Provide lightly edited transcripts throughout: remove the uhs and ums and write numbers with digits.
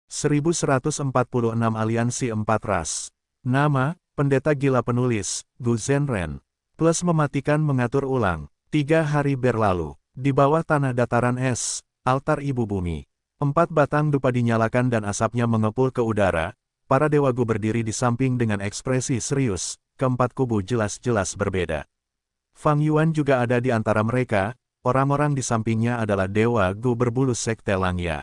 1146 Aliansi Empat Ras. Nama, Pendeta Gila Penulis, Gu Zhenren. Plus mematikan mengatur ulang. 3 hari berlalu. Di bawah tanah dataran es, altar ibu bumi. 4 batang dupa dinyalakan dan asapnya mengepul ke udara. Para dewa Gu berdiri di samping dengan ekspresi serius. Keempat kubu jelas-jelas berbeda. Fang Yuan juga ada di antara mereka. Orang-orang di sampingnya adalah dewa Gu berbulu sekte Langya.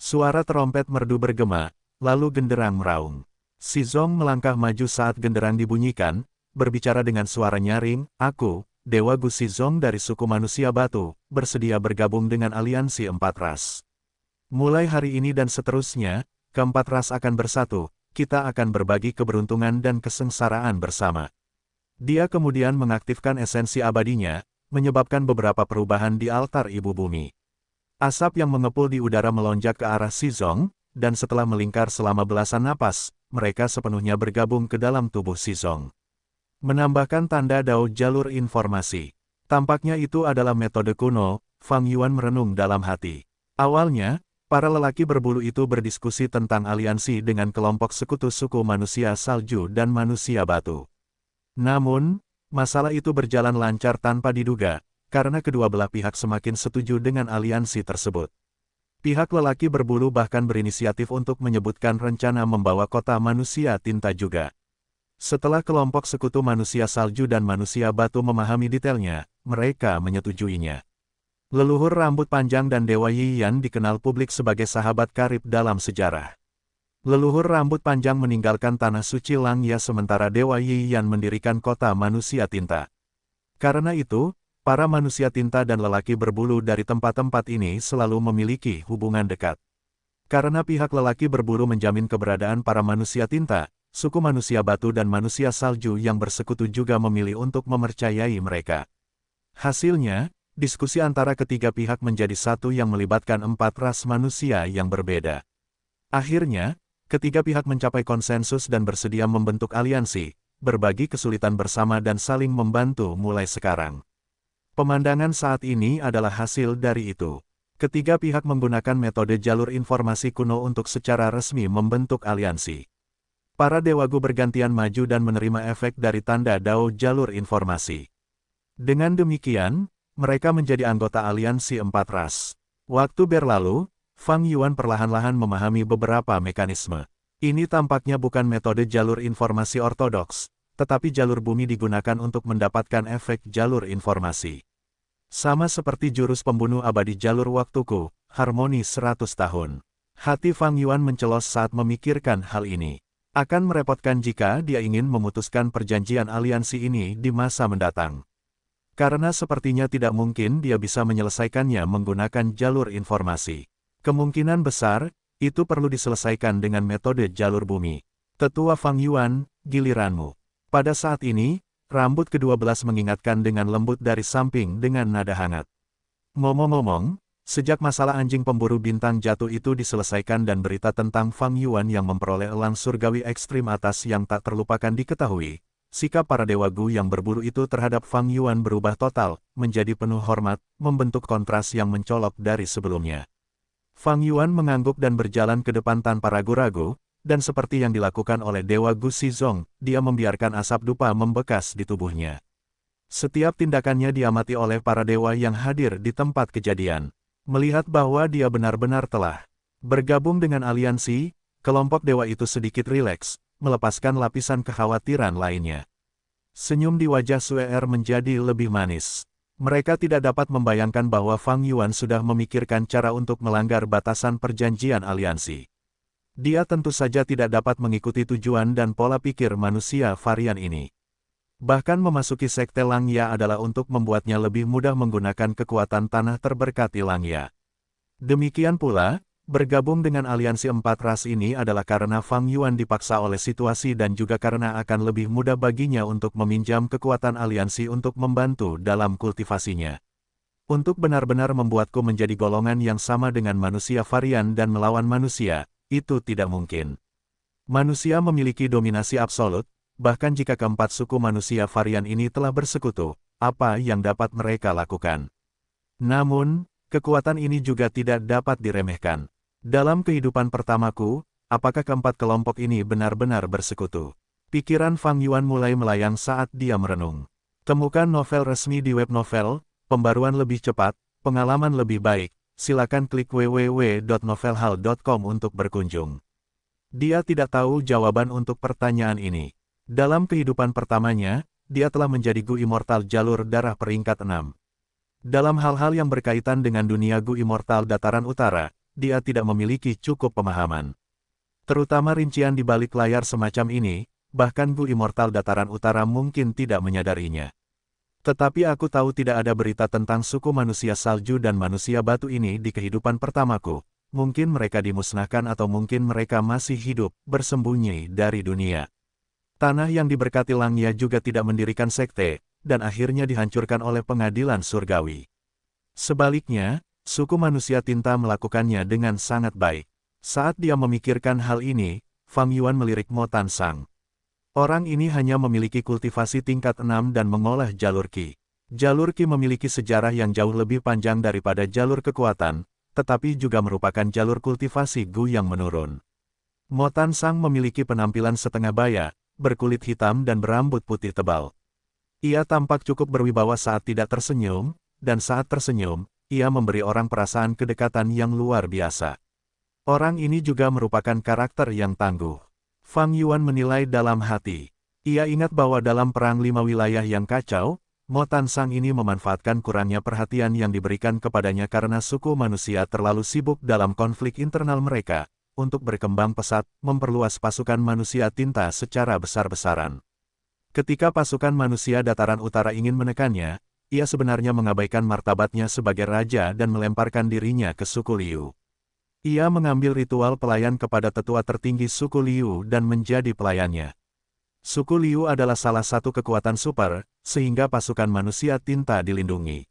Suara terompet merdu bergema, lalu genderang meraung. Si Zong melangkah maju saat genderang dibunyikan, berbicara dengan suara nyaring, "Aku, Dewa Gu Si Zong dari suku manusia batu, bersedia bergabung dengan aliansi empat ras. Mulai hari ini dan seterusnya, keempat ras akan bersatu, kita akan berbagi keberuntungan dan kesengsaraan bersama." Dia kemudian mengaktifkan esensi abadinya, menyebabkan beberapa perubahan di altar ibu bumi. Asap yang mengepul di udara melonjak ke arah Si Zong, dan setelah melingkar selama belasan napas, mereka sepenuhnya bergabung ke dalam tubuh Si Zong. Menambahkan tanda dao jalur informasi. Tampaknya itu adalah metode kuno, Fang Yuan merenung dalam hati. Awalnya, para lelaki berbulu itu berdiskusi tentang aliansi dengan kelompok sekutu suku manusia salju dan manusia batu. Namun, masalah itu berjalan lancar tanpa diduga, karena kedua belah pihak semakin setuju dengan aliansi tersebut. Pihak lelaki berbulu bahkan berinisiatif untuk menyebutkan rencana membawa kota manusia tinta juga. Setelah kelompok sekutu manusia salju dan manusia batu memahami detailnya, mereka menyetujuinya. Leluhur rambut panjang dan Dewa Yiyan dikenal publik sebagai sahabat karib dalam sejarah. Leluhur rambut panjang meninggalkan tanah suci Langya sementara Dewa Yiyan mendirikan kota manusia tinta. Karena itu, para manusia tinta dan lelaki berbulu dari tempat-tempat ini selalu memiliki hubungan dekat. Karena pihak lelaki berbulu menjamin keberadaan para manusia tinta, suku manusia batu dan manusia salju yang bersekutu juga memilih untuk mempercayai mereka. Hasilnya, diskusi antara ketiga pihak menjadi satu yang melibatkan empat ras manusia yang berbeda. Akhirnya, ketiga pihak mencapai konsensus dan bersedia membentuk aliansi, berbagi kesulitan bersama dan saling membantu mulai sekarang. Pemandangan saat ini adalah hasil dari itu. Ketiga pihak menggunakan metode jalur informasi kuno untuk secara resmi membentuk aliansi. Para Dewa Gu bergantian maju dan menerima efek dari tanda dao jalur informasi. Dengan demikian, mereka menjadi anggota aliansi empat ras. Waktu berlalu, Fang Yuan perlahan-lahan memahami beberapa mekanisme. Ini tampaknya bukan metode jalur informasi ortodoks, tetapi jalur bumi digunakan untuk mendapatkan efek jalur informasi. Sama seperti jurus pembunuh abadi jalur waktuku, harmoni 100 tahun. Hati Fang Yuan mencelos saat memikirkan hal ini. Akan merepotkan jika dia ingin memutuskan perjanjian aliansi ini di masa mendatang. Karena sepertinya tidak mungkin dia bisa menyelesaikannya menggunakan jalur informasi. Kemungkinan besar, itu perlu diselesaikan dengan metode jalur bumi. Tetua Fang Yuan, giliranmu. Pada saat ini, rambut ke-12 mengingatkan dengan lembut dari samping dengan nada hangat. Ngomong-ngomong, sejak masalah anjing pemburu bintang jatuh itu diselesaikan dan berita tentang Fang Yuan yang memperoleh elang surgawi ekstrim atas yang tak terlupakan diketahui, sikap para Dewa Gu yang berburu itu terhadap Fang Yuan berubah total, menjadi penuh hormat, membentuk kontras yang mencolok dari sebelumnya. Fang Yuan mengangguk dan berjalan ke depan tanpa ragu-ragu, dan seperti yang dilakukan oleh Dewa Gu Si Zong, dia membiarkan asap dupa membekas di tubuhnya. Setiap tindakannya diamati oleh para dewa yang hadir di tempat kejadian. Melihat bahwa dia benar-benar telah bergabung dengan aliansi, kelompok dewa itu sedikit rileks, melepaskan lapisan kekhawatiran lainnya. Senyum di wajah Suer menjadi lebih manis. Mereka tidak dapat membayangkan bahwa Fang Yuan sudah memikirkan cara untuk melanggar batasan perjanjian aliansi. Dia tentu saja tidak dapat mengikuti tujuan dan pola pikir manusia varian ini. Bahkan memasuki sekte Langya adalah untuk membuatnya lebih mudah menggunakan kekuatan tanah terberkati Langya. Demikian pula, bergabung dengan aliansi empat ras ini adalah karena Fang Yuan dipaksa oleh situasi dan juga karena akan lebih mudah baginya untuk meminjam kekuatan aliansi untuk membantu dalam kultivasinya. Untuk benar-benar membuatku menjadi golongan yang sama dengan manusia varian dan melawan manusia, itu tidak mungkin. Manusia memiliki dominasi absolut, bahkan jika keempat suku manusia varian ini telah bersekutu, apa yang dapat mereka lakukan? Namun, kekuatan ini juga tidak dapat diremehkan. Dalam kehidupan pertamaku, apakah keempat kelompok ini benar-benar bersekutu? Pikiran Fang Yuan mulai melayang saat dia merenung. Temukan novel resmi di web novel, pembaruan lebih cepat, pengalaman lebih baik. Silakan klik www.novelhall.com untuk berkunjung. Dia tidak tahu jawaban untuk pertanyaan ini. Dalam kehidupan pertamanya, dia telah menjadi Gu Immortal jalur darah peringkat 6. Dalam hal-hal yang berkaitan dengan dunia Gu Immortal dataran utara, dia tidak memiliki cukup pemahaman. Terutama rincian di balik layar semacam ini, bahkan Gu Immortal dataran utara mungkin tidak menyadarinya. Tetapi aku tahu tidak ada berita tentang suku manusia salju dan manusia batu ini di kehidupan pertamaku. Mungkin mereka dimusnahkan atau mungkin mereka masih hidup, bersembunyi dari dunia. Tanah yang diberkati Langya juga tidak mendirikan sekte, dan akhirnya dihancurkan oleh pengadilan surgawi. Sebaliknya, suku manusia tinta melakukannya dengan sangat baik. Saat dia memikirkan hal ini, Fang Yuan melirik Mo Tansang. Orang ini hanya memiliki kultivasi tingkat 6 dan mengolah jalur Qi. Jalur Qi memiliki sejarah yang jauh lebih panjang daripada jalur kekuatan, tetapi juga merupakan jalur kultivasi Gu yang menurun. Mo Tansang memiliki penampilan setengah baya, berkulit hitam dan berambut putih tebal. Ia tampak cukup berwibawa saat tidak tersenyum, dan saat tersenyum, ia memberi orang perasaan kedekatan yang luar biasa. Orang ini juga merupakan karakter yang tangguh. Fang Yuan menilai dalam hati. Ia ingat bahwa dalam perang 5 wilayah yang kacau, Mo Tansang ini memanfaatkan kurangnya perhatian yang diberikan kepadanya karena suku manusia terlalu sibuk dalam konflik internal mereka, untuk berkembang pesat, memperluas pasukan manusia tinta secara besar-besaran. Ketika pasukan manusia dataran utara ingin menekannya, ia sebenarnya mengabaikan martabatnya sebagai raja dan melemparkan dirinya ke suku Liu. Ia mengambil ritual pelayan kepada tetua tertinggi suku Liu dan menjadi pelayannya. Suku Liu adalah salah satu kekuatan super, sehingga pasukan manusia tinta dilindungi.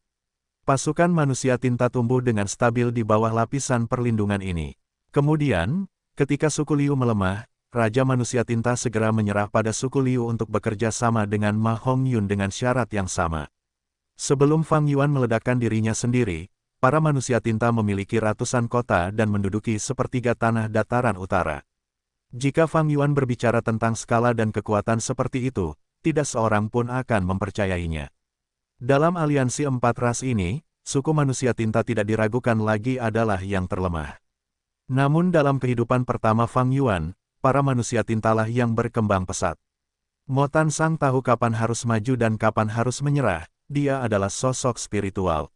Pasukan manusia tinta tumbuh dengan stabil di bawah lapisan perlindungan ini. Kemudian, ketika suku Liu melemah, Raja Manusia Tinta segera menyerah pada suku Liu untuk bekerja sama dengan Ma Hongyun dengan syarat yang sama. Sebelum Fang Yuan meledakkan dirinya sendiri, para manusia tinta memiliki ratusan kota dan menduduki sepertiga tanah dataran utara. Jika Fang Yuan berbicara tentang skala dan kekuatan seperti itu, tidak seorang pun akan mempercayainya. Dalam aliansi 4 ras ini, suku manusia tinta tidak diragukan lagi adalah yang terlemah. Namun dalam kehidupan pertama Fang Yuan, para manusia tintalah yang berkembang pesat. Mo Tansang tahu kapan harus maju dan kapan harus menyerah. Dia adalah sosok spiritual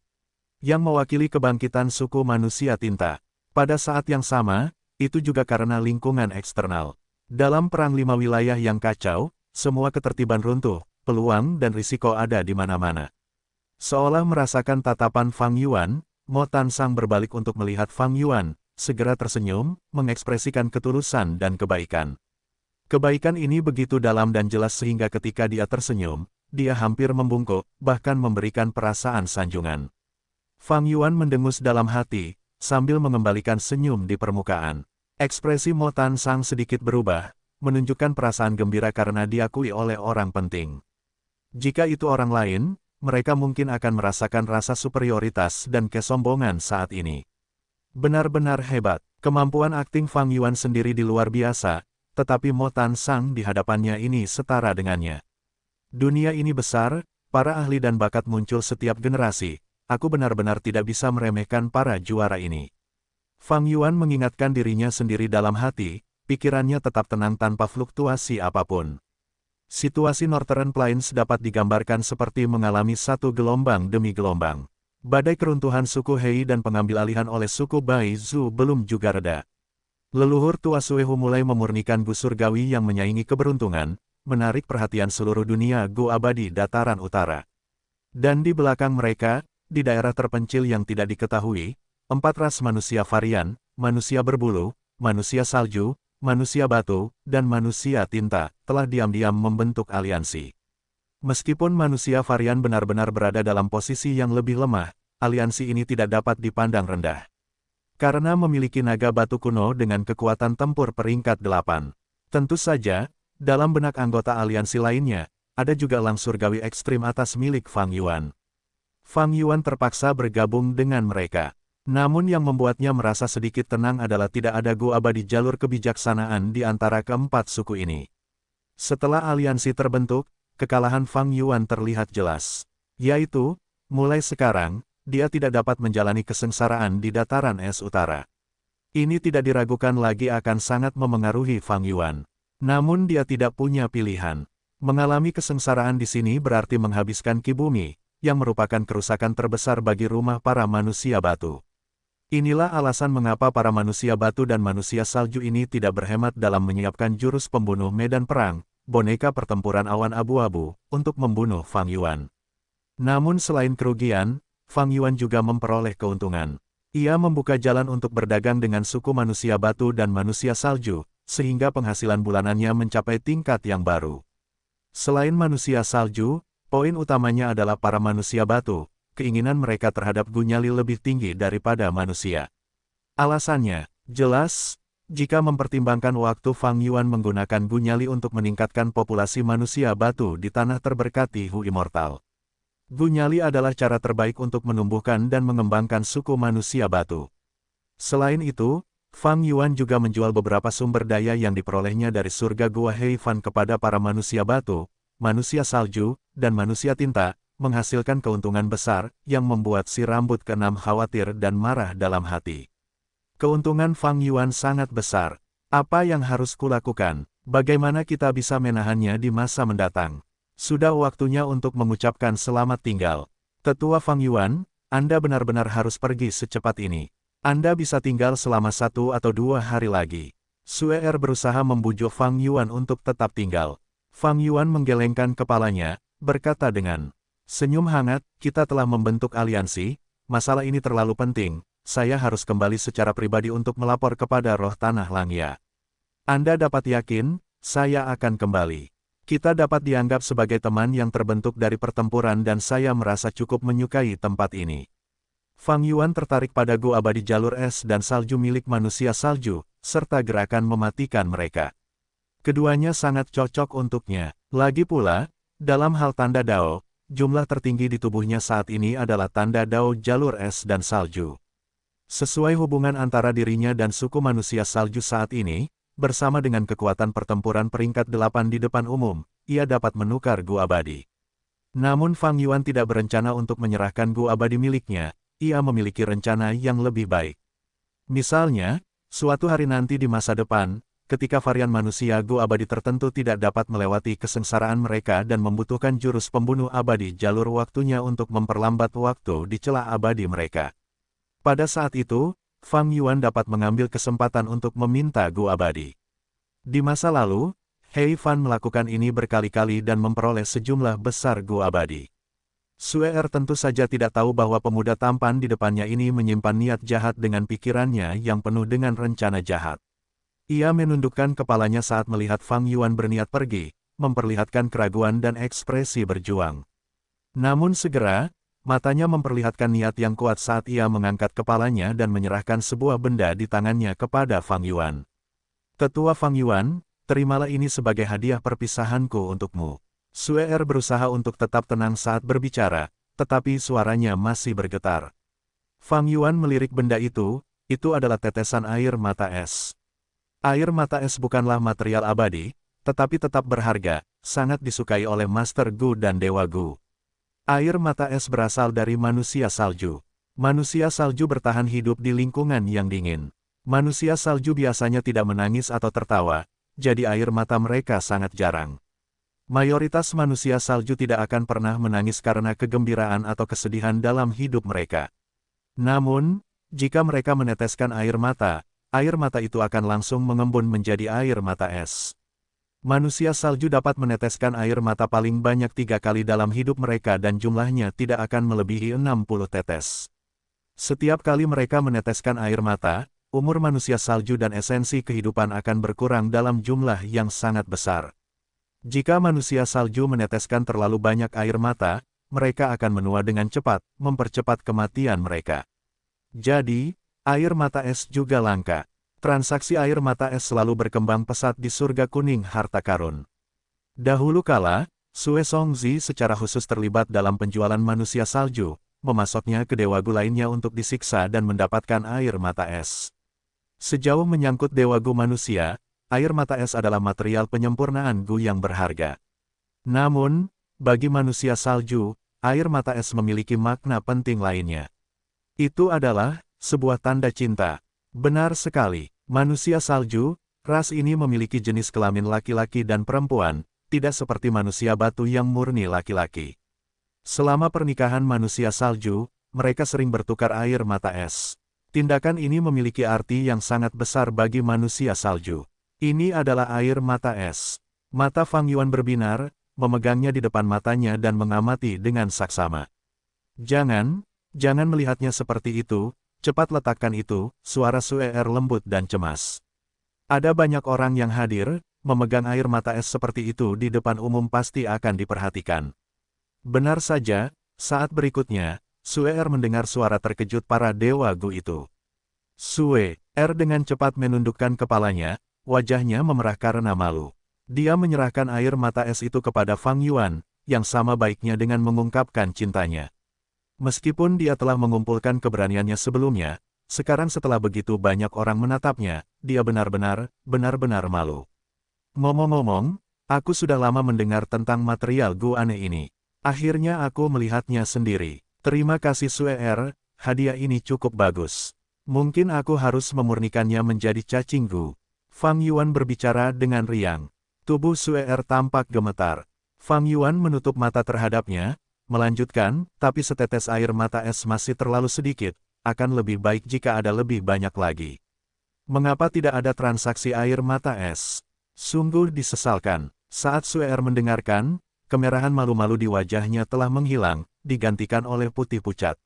yang mewakili kebangkitan suku manusia tinta. Pada saat yang sama, itu juga karena lingkungan eksternal. Dalam perang 5 wilayah yang kacau, semua ketertiban runtuh, peluang dan risiko ada di mana-mana. Seolah merasakan tatapan Fang Yuan, Mo Tansang berbalik untuk melihat Fang Yuan, segera tersenyum, mengekspresikan ketulusan dan kebaikan. Kebaikan ini begitu dalam dan jelas sehingga ketika dia tersenyum, dia hampir membungkuk, bahkan memberikan perasaan sanjungan. Fang Yuan mendengus dalam hati, sambil mengembalikan senyum di permukaan. Ekspresi Mo Tansang sedikit berubah, menunjukkan perasaan gembira karena diakui oleh orang penting. Jika itu orang lain, mereka mungkin akan merasakan rasa superioritas dan kesombongan saat ini. Benar-benar hebat, kemampuan akting Fang Yuan sendiri di luar biasa, tetapi Mo Tansang di hadapannya ini setara dengannya. Dunia ini besar, para ahli dan bakat muncul setiap generasi, aku benar-benar tidak bisa meremehkan para juara ini. Fang Yuan mengingatkan dirinya sendiri dalam hati, pikirannya tetap tenang tanpa fluktuasi apapun. Situasi Northern Plains dapat digambarkan seperti mengalami satu gelombang demi gelombang. Badai keruntuhan suku Hei dan pengambil alihan oleh suku Bai Zhu belum juga reda. Leluhur tua Suehu mulai memurnikan Gu Surgawi yang menyaingi keberuntungan, menarik perhatian seluruh dunia Gu abadi dataran utara. Dan di belakang mereka, di daerah terpencil yang tidak diketahui, 4 ras manusia varian, manusia berbulu, manusia salju, manusia batu, dan manusia tinta, telah diam-diam membentuk aliansi. Meskipun manusia varian benar-benar berada dalam posisi yang lebih lemah, aliansi ini tidak dapat dipandang rendah. Karena memiliki naga batu kuno dengan kekuatan tempur peringkat 8. Tentu saja, dalam benak anggota aliansi lainnya, ada juga elang surgawi ekstrim atas milik Fang Yuan. Fang Yuan terpaksa bergabung dengan mereka. Namun yang membuatnya merasa sedikit tenang adalah tidak ada Gu Abadi jalur kebijaksanaan di antara keempat suku ini. Setelah aliansi terbentuk, kekalahan Fang Yuan terlihat jelas. Yaitu, mulai sekarang, dia tidak dapat menjalani kesengsaraan di dataran es utara. Ini tidak diragukan lagi akan sangat memengaruhi Fang Yuan. Namun dia tidak punya pilihan. Mengalami kesengsaraan di sini berarti menghabiskan Ki Bumi, yang merupakan kerusakan terbesar bagi rumah para manusia batu. Inilah alasan mengapa para manusia batu dan manusia salju ini tidak berhemat dalam menyiapkan jurus pembunuh medan perang, boneka pertempuran awan abu-abu, untuk membunuh Fang Yuan. Namun selain kerugian, Fang Yuan juga memperoleh keuntungan. Ia membuka jalan untuk berdagang dengan suku manusia batu dan manusia salju, sehingga penghasilan bulanannya mencapai tingkat yang baru. Selain manusia salju, poin utamanya adalah para manusia batu. Keinginan mereka terhadap Gu Nyali lebih tinggi daripada manusia. Alasannya, jelas, jika mempertimbangkan waktu Fang Yuan menggunakan Gu Nyali untuk meningkatkan populasi manusia batu di tanah terberkati Hu Immortal. Gu Nyali adalah cara terbaik untuk menumbuhkan dan mengembangkan suku manusia batu. Selain itu, Fang Yuan juga menjual beberapa sumber daya yang diperolehnya dari surga Gua Heifan kepada para manusia batu, manusia salju, dan manusia tinta, menghasilkan keuntungan besar, yang membuat si rambut keenam khawatir dan marah dalam hati. Keuntungan Fang Yuan sangat besar. Apa yang harus kulakukan? Bagaimana kita bisa menahannya di masa mendatang? Sudah waktunya untuk mengucapkan selamat tinggal. Tetua Fang Yuan, Anda benar-benar harus pergi secepat ini. Anda bisa tinggal selama 1 atau 2 hari lagi. Sue Er berusaha membujuk Fang Yuan untuk tetap tinggal. Fang Yuan menggelengkan kepalanya, berkata dengan senyum hangat, kita telah membentuk aliansi, masalah ini terlalu penting, saya harus kembali secara pribadi untuk melapor kepada roh tanah Langya. Anda dapat yakin, saya akan kembali. Kita dapat dianggap sebagai teman yang terbentuk dari pertempuran dan saya merasa cukup menyukai tempat ini. Fang Yuan tertarik pada Gu Abadi jalur es dan salju milik manusia salju, serta gerakan mematikan mereka. Keduanya sangat cocok untuknya. Lagi pula, dalam hal tanda Dao, jumlah tertinggi di tubuhnya saat ini adalah tanda Dao jalur es dan salju. Sesuai hubungan antara dirinya dan suku manusia salju saat ini, bersama dengan kekuatan pertempuran peringkat 8 di depan umum, ia dapat menukar Gu Abadi. Namun Fang Yuan tidak berencana untuk menyerahkan Gu Abadi miliknya, ia memiliki rencana yang lebih baik. Misalnya, suatu hari nanti di masa depan, ketika varian manusia Gu Abadi tertentu tidak dapat melewati kesengsaraan mereka dan membutuhkan jurus pembunuh abadi jalur waktunya untuk memperlambat waktu di celah abadi mereka. Pada saat itu, Fang Yuan dapat mengambil kesempatan untuk meminta Gu Abadi. Di masa lalu, Hei Fan melakukan ini berkali-kali dan memperoleh sejumlah besar Gu Abadi. Sue Er tentu saja tidak tahu bahwa pemuda tampan di depannya ini menyimpan niat jahat dengan pikirannya yang penuh dengan rencana jahat. Ia menundukkan kepalanya saat melihat Fang Yuan berniat pergi, memperlihatkan keraguan dan ekspresi berjuang. Namun segera, matanya memperlihatkan niat yang kuat saat ia mengangkat kepalanya dan menyerahkan sebuah benda di tangannya kepada Fang Yuan. Tetua Fang Yuan, terimalah ini sebagai hadiah perpisahanku untukmu. Sue Er berusaha untuk tetap tenang saat berbicara, tetapi suaranya masih bergetar. Fang Yuan melirik benda itu adalah tetesan air mata es. Air mata es bukanlah material abadi, tetapi tetap berharga, sangat disukai oleh Master Gu dan Dewa Gu. Air mata es berasal dari manusia salju. Manusia salju bertahan hidup di lingkungan yang dingin. Manusia salju biasanya tidak menangis atau tertawa, jadi air mata mereka sangat jarang. Mayoritas manusia salju tidak akan pernah menangis karena kegembiraan atau kesedihan dalam hidup mereka. Namun, jika mereka meneteskan air mata itu akan langsung mengembun menjadi air mata es. Manusia salju dapat meneteskan air mata paling banyak 3 kali dalam hidup mereka dan jumlahnya tidak akan melebihi 60 tetes. Setiap kali mereka meneteskan air mata, umur manusia salju dan esensi kehidupan akan berkurang dalam jumlah yang sangat besar. Jika manusia salju meneteskan terlalu banyak air mata, mereka akan menua dengan cepat, mempercepat kematian mereka. Jadi, air mata es juga langka. Transaksi air mata es selalu berkembang pesat di surga kuning harta karun. Dahulu kala, Sue Songzi secara khusus terlibat dalam penjualan manusia salju, memasoknya ke Dewa Gu lainnya untuk disiksa dan mendapatkan air mata es. Sejauh menyangkut Dewa Gu manusia, air mata es adalah material penyempurnaan Gu yang berharga. Namun, bagi manusia salju, air mata es memiliki makna penting lainnya. Itu adalah sebuah tanda cinta. Benar sekali, manusia salju, ras ini memiliki jenis kelamin laki-laki dan perempuan, tidak seperti manusia batu yang murni laki-laki. Selama pernikahan manusia salju, mereka sering bertukar air mata es. Tindakan ini memiliki arti yang sangat besar bagi manusia salju. Ini adalah air mata es. Mata Fang Yuan berbinar, memegangnya di depan matanya dan mengamati dengan saksama. Jangan melihatnya seperti itu, cepat letakkan itu, suara Sue lembut dan cemas. Ada banyak orang yang hadir, memegang air mata es seperti itu di depan umum pasti akan diperhatikan. Benar saja, saat berikutnya, Sue mendengar suara terkejut para Dewa Gu itu. Sue dengan cepat menundukkan kepalanya, wajahnya memerah karena malu. Dia menyerahkan air mata es itu kepada Fang Yuan, yang sama baiknya dengan mengungkapkan cintanya. Meskipun dia telah mengumpulkan keberaniannya sebelumnya, sekarang setelah begitu banyak orang menatapnya, dia benar-benar malu. Ngomong-ngomong, aku sudah lama mendengar tentang material Gu aneh ini. Akhirnya aku melihatnya sendiri. Terima kasih Sue, hadiah ini cukup bagus. Mungkin aku harus memurnikannya menjadi cacing Gu. Fang Yuan berbicara dengan riang. Tubuh Sue tampak gemetar. Fang Yuan menutup mata terhadapnya, melanjutkan, tapi setetes air mata es masih terlalu sedikit, akan lebih baik jika ada lebih banyak lagi. Mengapa tidak ada transaksi air mata es? Sungguh disesalkan. Saat Sue mendengarkan, kemerahan malu-malu di wajahnya telah menghilang, digantikan oleh putih pucat.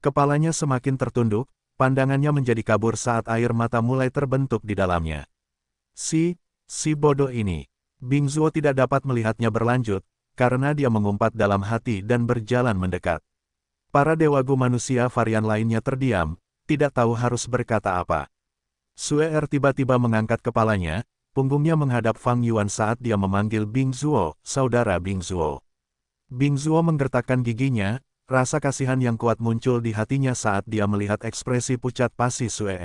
Kepalanya semakin tertunduk, pandangannya menjadi kabur saat air mata mulai terbentuk di dalamnya. Si bodoh ini. Bing Zuo tidak dapat melihatnya berlanjut, karena dia mengumpat dalam hati dan berjalan mendekat. Para Dewa Gu manusia varian lainnya terdiam, tidak tahu harus berkata apa. Sue tiba-tiba mengangkat kepalanya, punggungnya menghadap Fang Yuan saat dia memanggil Bing Zuo, saudara Bing Zuo. Bing Zuo menggertakkan giginya, rasa kasihan yang kuat muncul di hatinya saat dia melihat ekspresi pucat pasi Sue.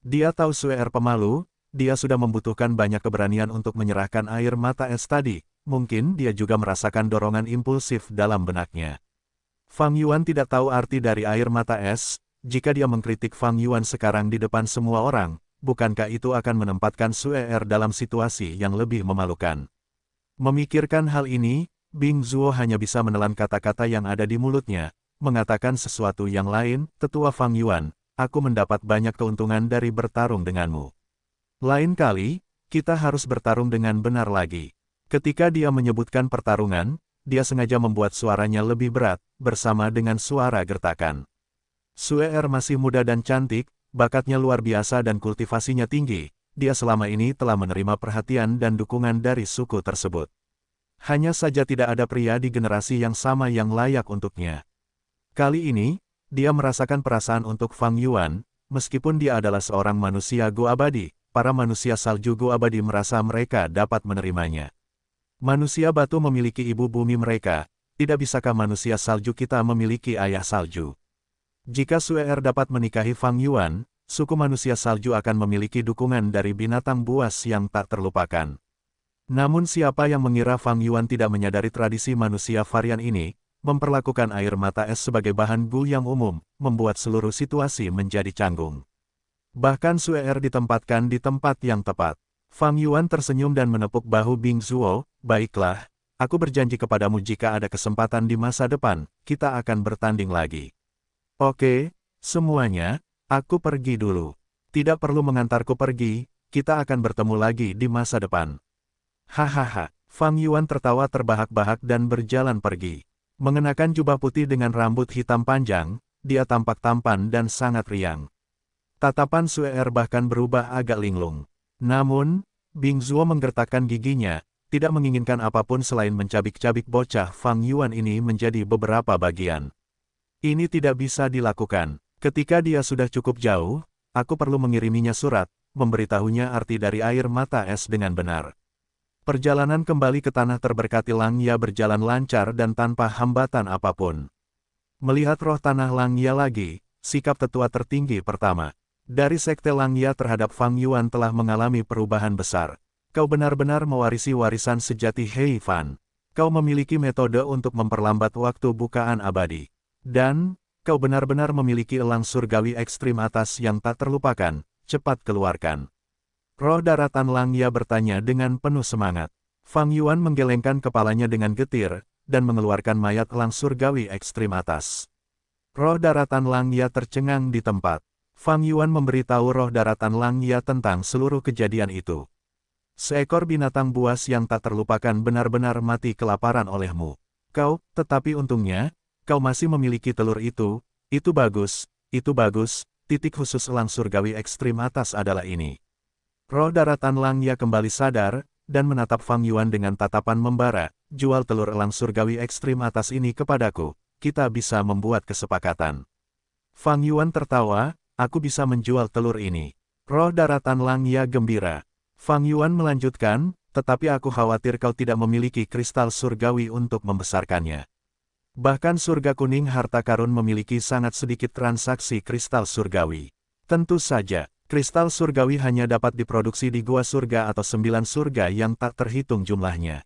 Dia tahu Sue pemalu, dia sudah membutuhkan banyak keberanian untuk menyerahkan air mata es tadi, mungkin dia juga merasakan dorongan impulsif dalam benaknya. Fang Yuan tidak tahu arti dari air mata es, jika dia mengkritik Fang Yuan sekarang di depan semua orang, bukankah itu akan menempatkan Sue dalam situasi yang lebih memalukan? Memikirkan hal ini, Bing Zuo hanya bisa menelan kata-kata yang ada di mulutnya, mengatakan sesuatu yang lain, Tetua Fang Yuan, aku mendapat banyak keuntungan dari bertarung denganmu. Lain kali, kita harus bertarung dengan benar lagi. Ketika dia menyebutkan pertarungan, dia sengaja membuat suaranya lebih berat, bersama dengan suara gertakan. Sue masih muda dan cantik, bakatnya luar biasa dan kultivasinya tinggi, dia selama ini telah menerima perhatian dan dukungan dari suku tersebut. Hanya saja tidak ada pria di generasi yang sama yang layak untuknya. Kali ini, dia merasakan perasaan untuk Fang Yuan, meskipun dia adalah seorang manusia Gu abadi, para manusia salju Gu abadi merasa mereka dapat menerimanya. Manusia batu memiliki ibu bumi mereka, tidak bisakah manusia salju kita memiliki ayah salju? Jika Sue dapat menikahi Fang Yuan, suku manusia salju akan memiliki dukungan dari binatang buas yang tak terlupakan. Namun siapa yang mengira Fang Yuan tidak menyadari tradisi manusia varian ini, memperlakukan air mata es sebagai bahan Gu yang umum, membuat seluruh situasi menjadi canggung. Bahkan Sue ditempatkan di tempat yang tepat. Fang Yuan tersenyum dan menepuk bahu Bing Zuo, baiklah, aku berjanji kepadamu jika ada kesempatan di masa depan, kita akan bertanding lagi. Oke, semuanya, aku pergi dulu. Tidak perlu mengantarku pergi, kita akan bertemu lagi di masa depan. Hahaha, Fang Yuan tertawa terbahak-bahak dan berjalan pergi. Mengenakan jubah putih dengan rambut hitam panjang, dia tampak tampan dan sangat riang. Tatapan Sue bahkan berubah agak linglung. Namun, Bing Zuo menggertakkan giginya, tidak menginginkan apapun selain mencabik-cabik bocah Fang Yuan ini menjadi beberapa bagian. Ini tidak bisa dilakukan. Ketika dia sudah cukup jauh, aku perlu mengiriminya surat, memberitahunya arti dari air mata es dengan benar. Perjalanan kembali ke tanah terberkati Langya berjalan lancar dan tanpa hambatan apapun. Melihat roh tanah Langya lagi, sikap tetua tertinggi pertama dari Sekte Langya terhadap Fang Yuan telah mengalami perubahan besar. Kau benar-benar mewarisi warisan sejati Hei Fan. Kau memiliki metode untuk memperlambat waktu bukaan abadi. Dan, kau benar-benar memiliki elang surgawi ekstrim atas yang tak terlupakan. Cepat keluarkan. Roh daratan Langya bertanya dengan penuh semangat. Fang Yuan menggelengkan kepalanya dengan getir, dan mengeluarkan mayat elang surgawi ekstrim atas. Roh daratan Langya tercengang di tempat. Fang Yuan memberitahu roh daratan Langya tentang seluruh kejadian itu. Seekor binatang buas yang tak terlupakan benar-benar mati kelaparan olehmu. Tetapi untungnya, kau masih memiliki telur itu bagus, titik khusus elang surgawi ekstrim atas adalah ini. Roh daratan Langya kembali sadar, dan menatap Fang Yuan dengan tatapan membara, jual telur elang surgawi ekstrim atas ini kepadaku, kita bisa membuat kesepakatan. Fang Yuan tertawa, aku bisa menjual telur ini. Roh daratan Langya gembira. Fang Yuan melanjutkan, tetapi aku khawatir kau tidak memiliki kristal surgawi untuk membesarkannya. Bahkan surga kuning harta karun memiliki sangat sedikit transaksi kristal surgawi. Tentu saja, kristal surgawi hanya dapat diproduksi di gua surga atau 9 surga yang tak terhitung jumlahnya.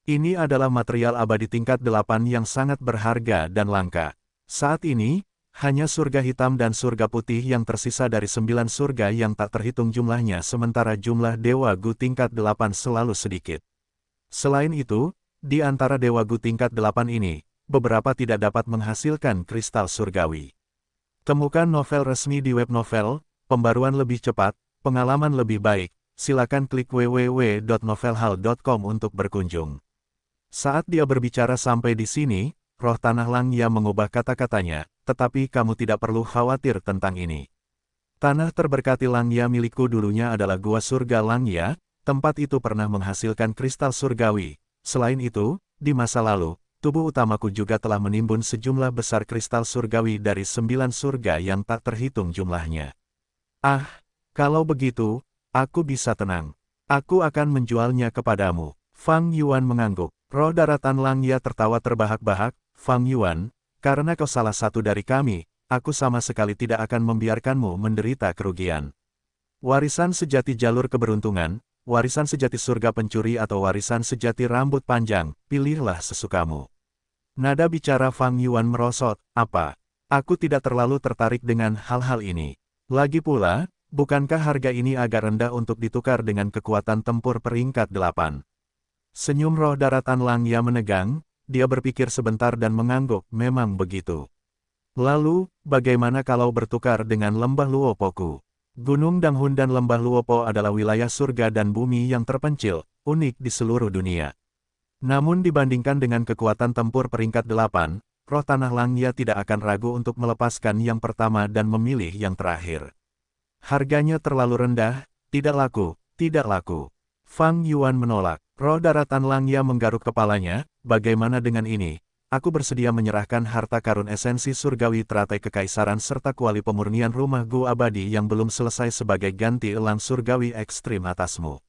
Ini adalah material abadi tingkat 8 yang sangat berharga dan langka. Saat ini, hanya surga hitam dan surga putih yang tersisa dari 9 surga yang tak terhitung jumlahnya sementara jumlah Dewa Gu tingkat 8 selalu sedikit. Selain itu, di antara Dewa Gu tingkat 8 ini, beberapa tidak dapat menghasilkan kristal surgawi. Temukan novel resmi di web novel, pembaruan lebih cepat, pengalaman lebih baik, silakan klik www.novelhal.com untuk berkunjung. Saat dia berbicara sampai di sini, roh tanah Langya mengubah kata-katanya, tetapi kamu tidak perlu khawatir tentang ini. Tanah terberkati Langya milikku dulunya adalah gua surga Langya, tempat itu pernah menghasilkan kristal surgawi. Selain itu, di masa lalu, tubuh utamaku juga telah menimbun sejumlah besar kristal surgawi dari 9 surga yang tak terhitung jumlahnya. Ah, kalau begitu, aku bisa tenang. Aku akan menjualnya kepadamu. Fang Yuan mengangguk. Roh daratan Langya tertawa terbahak-bahak. Fang Yuan, karena kau salah satu dari kami, aku sama sekali tidak akan membiarkanmu menderita kerugian. Warisan sejati jalur keberuntungan, warisan sejati surga pencuri atau warisan sejati rambut panjang, pilihlah sesukamu. Nada bicara Fang Yuan merosot, apa? Aku tidak terlalu tertarik dengan hal-hal ini. Lagi pula, bukankah harga ini agak rendah untuk ditukar dengan kekuatan tempur peringkat 8? Senyum roh daratan Langya menegang. Dia berpikir sebentar dan mengangguk, memang begitu. Lalu, bagaimana kalau bertukar dengan lembah Luopoku? Gunung Danghun dan lembah Luopo adalah wilayah surga dan bumi yang terpencil, unik di seluruh dunia. Namun dibandingkan dengan kekuatan tempur peringkat 8, roh tanah Langya tidak akan ragu untuk melepaskan yang pertama dan memilih yang terakhir. Harganya terlalu rendah, tidak laku, tidak laku. Fang Yuan menolak. Roh daratan Langya menggaruk kepalanya, bagaimana dengan ini? Aku bersedia menyerahkan harta karun esensi surgawi teratai kekaisaran serta kuali pemurnian rumah Gu abadi yang belum selesai sebagai ganti elang surgawi ekstrim atasmu.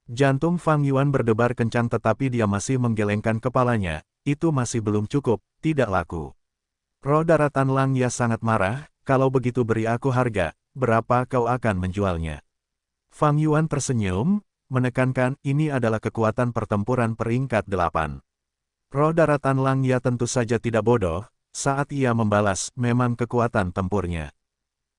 Jantung Fang Yuan berdebar kencang tetapi dia masih menggelengkan kepalanya, itu masih belum cukup, tidak laku. Roh daratan Langya sangat marah, kalau begitu beri aku harga, berapa kau akan menjualnya? Fang Yuan tersenyum, menekankan ini adalah kekuatan pertempuran peringkat 8. Roh daratan Langya tentu saja tidak bodoh, saat ia membalas, memang kekuatan tempurnya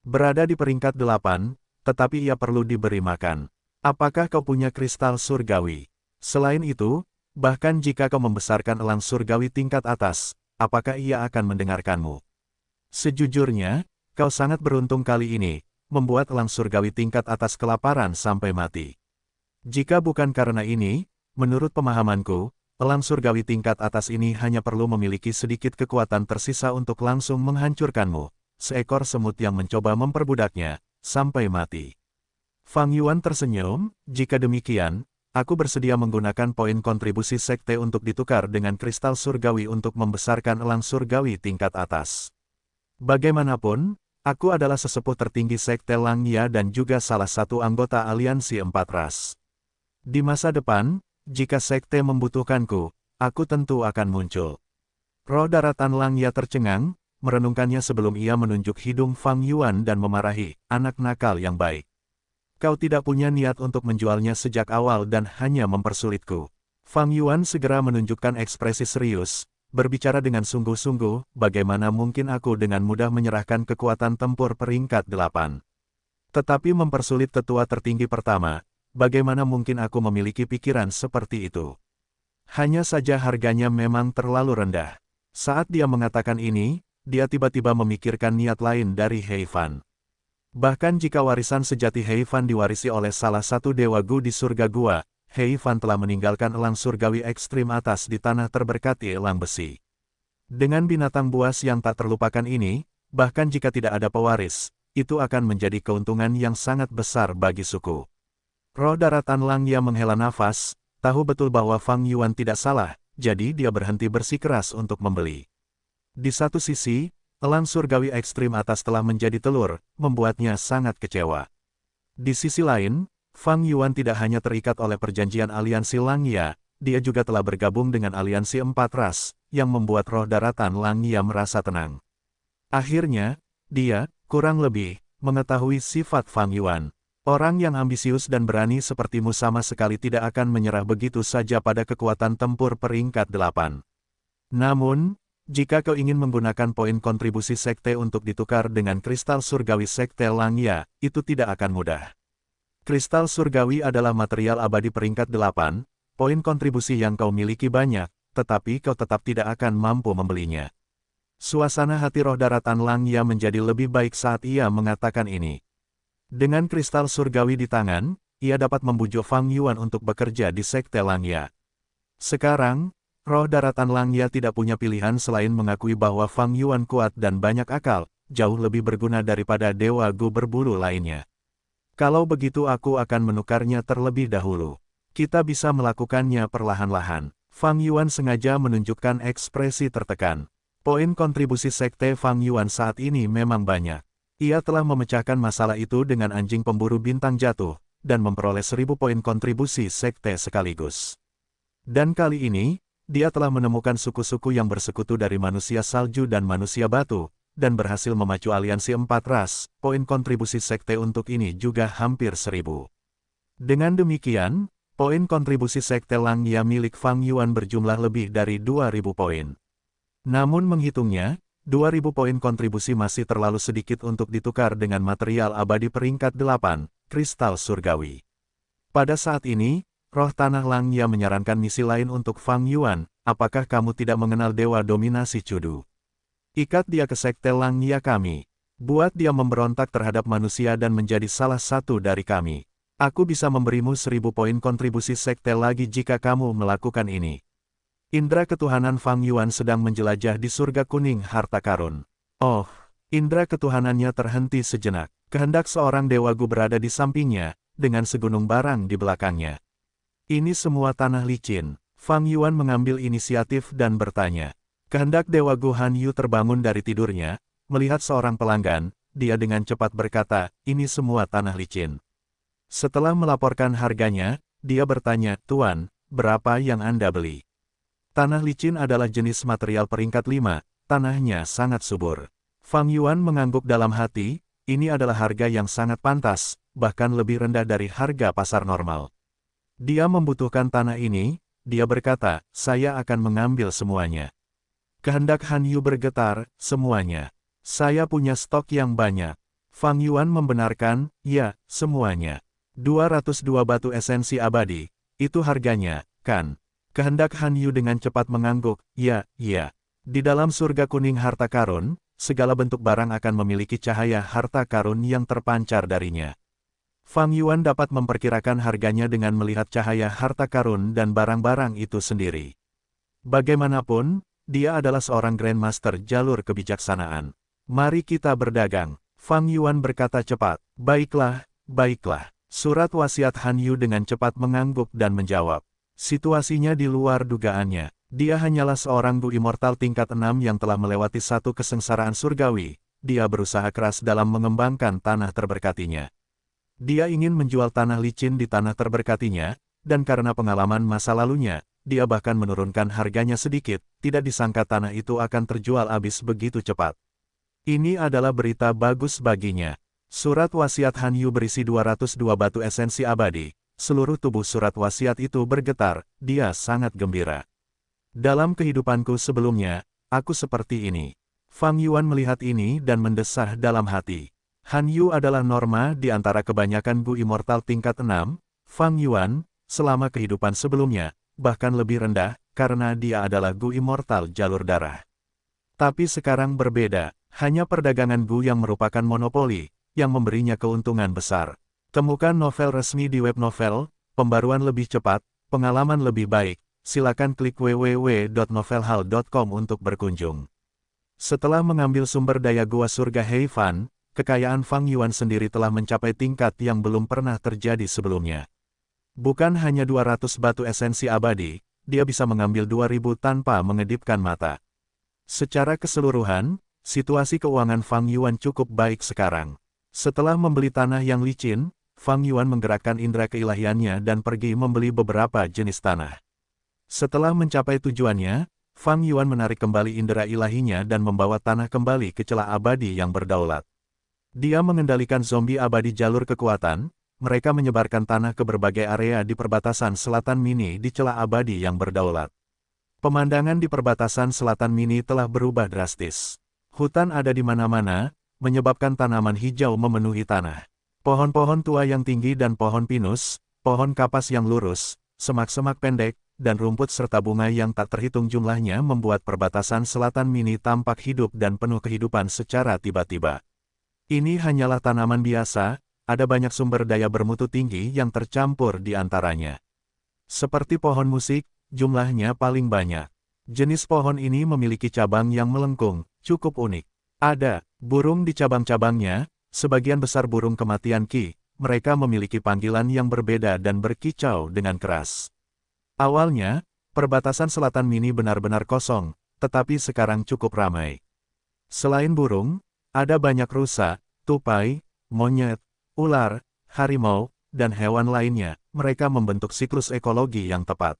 berada di peringkat 8, tetapi ia perlu diberi makan. Apakah kau punya kristal surgawi? Selain itu, bahkan jika kau membesarkan elang surgawi tingkat atas, apakah ia akan mendengarkanmu? Sejujurnya, kau sangat beruntung kali ini, membuat elang surgawi tingkat atas kelaparan sampai mati. Jika bukan karena ini, menurut pemahamanku, elang surgawi tingkat atas ini hanya perlu memiliki sedikit kekuatan tersisa untuk langsung menghancurkanmu, seekor semut yang mencoba memperbudaknya, sampai mati. Fang Yuan tersenyum, jika demikian, aku bersedia menggunakan poin kontribusi sekte untuk ditukar dengan kristal surgawi untuk membesarkan elang surgawi tingkat atas. Bagaimanapun, aku adalah sesepuh tertinggi sekte Langya dan juga salah satu anggota aliansi 4 ras. Di masa depan, jika sekte membutuhkanku, aku tentu akan muncul. Roh daratan Langya tercengang, merenungkannya sebelum ia menunjuk hidung Fang Yuan dan memarahi, anak nakal yang baik. Kau tidak punya niat untuk menjualnya sejak awal dan hanya mempersulitku. Fang Yuan segera menunjukkan ekspresi serius, berbicara dengan sungguh-sungguh, bagaimana mungkin aku dengan mudah menyerahkan kekuatan tempur peringkat 8. Tetapi mempersulit tetua tertinggi pertama, bagaimana mungkin aku memiliki pikiran seperti itu? Hanya saja harganya memang terlalu rendah. Saat dia mengatakan ini, dia tiba-tiba memikirkan niat lain dari He Fan. Bahkan jika warisan sejati He Fan diwarisi oleh salah satu dewa Gu di surga gua, He Fan telah meninggalkan elang surgawi ekstrim atas di tanah terberkati elang besi. Dengan binatang buas yang tak terlupakan ini, bahkan jika tidak ada pewaris, itu akan menjadi keuntungan yang sangat besar bagi suku. Roh daratan Langya menghela nafas, tahu betul bahwa Fang Yuan tidak salah, jadi dia berhenti bersikeras untuk membeli. Di satu sisi, elang surgawi ekstrim atas telah menjadi telur, membuatnya sangat kecewa. Di sisi lain, Fang Yuan tidak hanya terikat oleh perjanjian aliansi Langya, dia juga telah bergabung dengan aliansi 4 ras, yang membuat roh daratan Langya merasa tenang. Akhirnya, dia, kurang lebih, mengetahui sifat Fang Yuan. Orang yang ambisius dan berani sepertimu sama sekali tidak akan menyerah begitu saja pada kekuatan tempur peringkat 8. Namun, jika kau ingin menggunakan poin kontribusi sekte untuk ditukar dengan kristal surgawi sekte Langya, itu tidak akan mudah. Kristal surgawi adalah material abadi peringkat 8, poin kontribusi yang kau miliki banyak, tetapi kau tetap tidak akan mampu membelinya. Suasana hati roh daratan Langya menjadi lebih baik saat ia mengatakan ini. Dengan kristal surgawi di tangan, ia dapat membujuk Fang Yuan untuk bekerja di sekte Langya. Sekarang, roh daratan Langya tidak punya pilihan selain mengakui bahwa Fang Yuan kuat dan banyak akal, jauh lebih berguna daripada dewa Gu berbulu lainnya. Kalau begitu aku akan menukarnya terlebih dahulu. Kita bisa melakukannya perlahan-lahan. Fang Yuan sengaja menunjukkan ekspresi tertekan. Poin kontribusi sekte Fang Yuan saat ini memang banyak. Ia telah memecahkan masalah itu dengan anjing pemburu bintang jatuh, dan memperoleh 1000 poin kontribusi sekte sekaligus. Dan kali ini, dia telah menemukan suku-suku yang bersekutu dari manusia salju dan manusia batu, dan berhasil memacu aliansi 4 ras, poin kontribusi sekte untuk ini juga hampir 1000. Dengan demikian, poin kontribusi sekte Langya milik Fang Yuan berjumlah lebih dari 2000 poin. Namun menghitungnya, 2000 poin kontribusi masih terlalu sedikit untuk ditukar dengan material abadi peringkat 8, kristal surgawi. Pada saat ini, roh tanah Langya menyarankan misi lain untuk Fang Yuan, apakah kamu tidak mengenal dewa dominasi Cudu? Ikat dia ke sekte Langya kami. Buat dia memberontak terhadap manusia dan menjadi salah satu dari kami. Aku bisa memberimu 1000 poin kontribusi sekte lagi jika kamu melakukan ini. Indra ketuhanan Fang Yuan sedang menjelajah di surga kuning harta karun. Oh, indra ketuhanannya terhenti sejenak. Kehendak seorang dewa Gu berada di sampingnya, dengan segunung barang di belakangnya. Ini semua tanah licin. Fang Yuan mengambil inisiatif dan bertanya. Kehendak Dewa Gu Han Yu terbangun dari tidurnya, melihat seorang pelanggan, dia dengan cepat berkata, ini semua tanah licin. Setelah melaporkan harganya, dia bertanya, Tuan, berapa yang Anda beli? Tanah licin adalah jenis material peringkat 5, tanahnya sangat subur. Fang Yuan mengangguk dalam hati, ini adalah harga yang sangat pantas, bahkan lebih rendah dari harga pasar normal. Dia membutuhkan tanah ini, dia berkata, saya akan mengambil semuanya. Kehendak Han Yu bergetar, semuanya. Saya punya stok yang banyak. Fang Yuan membenarkan, ya, semuanya. 202 batu esensi abadi, itu harganya, kan? Kehendak Han Yu dengan cepat mengangguk, ya, ya. Di dalam surga kuning harta karun, segala bentuk barang akan memiliki cahaya harta karun yang terpancar darinya. Fang Yuan dapat memperkirakan harganya dengan melihat cahaya harta karun dan barang-barang itu sendiri. Bagaimanapun, dia adalah seorang Grandmaster jalur kebijaksanaan. Mari kita berdagang. Fang Yuan berkata cepat. Baiklah, baiklah. Surat wasiat Han Yu dengan cepat mengangguk dan menjawab. Situasinya di luar dugaannya. Dia hanyalah seorang Gu immortal tingkat 6 yang telah melewati satu kesengsaraan surgawi. Dia berusaha keras dalam mengembangkan tanah terberkatinya. Dia ingin menjual tanah licin di tanah terberkatinya, dan karena pengalaman masa lalunya, dia bahkan menurunkan harganya sedikit, tidak disangka tanah itu akan terjual habis begitu cepat. Ini adalah berita bagus baginya. Surat wasiat Han Yu berisi 202 batu esensi abadi. Seluruh tubuh surat wasiat itu bergetar, dia sangat gembira. Dalam kehidupanku sebelumnya, aku seperti ini. Fang Yuan melihat ini dan mendesah dalam hati. Han Yu adalah norma di antara kebanyakan Gu Immortal tingkat 6, Fang Yuan, selama kehidupan sebelumnya, bahkan lebih rendah, karena dia adalah Gu Immortal jalur darah. Tapi sekarang berbeda, hanya perdagangan Gu yang merupakan monopoli, yang memberinya keuntungan besar. Temukan novel resmi di web novel, pembaruan lebih cepat, pengalaman lebih baik, silakan klik www.novelhall.com untuk berkunjung. Setelah mengambil sumber daya Gua Surga Heifan, kekayaan Fang Yuan sendiri telah mencapai tingkat yang belum pernah terjadi sebelumnya. Bukan hanya 200 batu esensi abadi, dia bisa mengambil 2000 tanpa mengedipkan mata. Secara keseluruhan, situasi keuangan Fang Yuan cukup baik sekarang. Setelah membeli tanah yang licin, Fang Yuan menggerakkan indera keilahiannya dan pergi membeli beberapa jenis tanah. Setelah mencapai tujuannya, Fang Yuan menarik kembali indera ilahinya dan membawa tanah kembali ke celah abadi yang berdaulat. Dia mengendalikan zombie abadi jalur kekuatan, mereka menyebarkan tanah ke berbagai area di perbatasan selatan mini di celah abadi yang berdaulat. Pemandangan di perbatasan selatan mini telah berubah drastis. Hutan ada di mana-mana, menyebabkan tanaman hijau memenuhi tanah. Pohon-pohon tua yang tinggi dan pohon pinus, pohon kapas yang lurus, semak-semak pendek, dan rumput serta bunga yang tak terhitung jumlahnya membuat perbatasan selatan mini tampak hidup dan penuh kehidupan secara tiba-tiba. Ini hanyalah tanaman biasa, ada banyak sumber daya bermutu tinggi yang tercampur di antaranya. Seperti pohon musik, jumlahnya paling banyak. Jenis pohon ini memiliki cabang yang melengkung, cukup unik. Ada burung di cabang-cabangnya, sebagian besar burung kematian Qi, mereka memiliki panggilan yang berbeda dan berkicau dengan keras. Awalnya, perbatasan selatan mini benar-benar kosong, tetapi sekarang cukup ramai. Selain burung, ada banyak rusa, tupai, monyet, ular, harimau, dan hewan lainnya, mereka membentuk siklus ekologi yang tepat.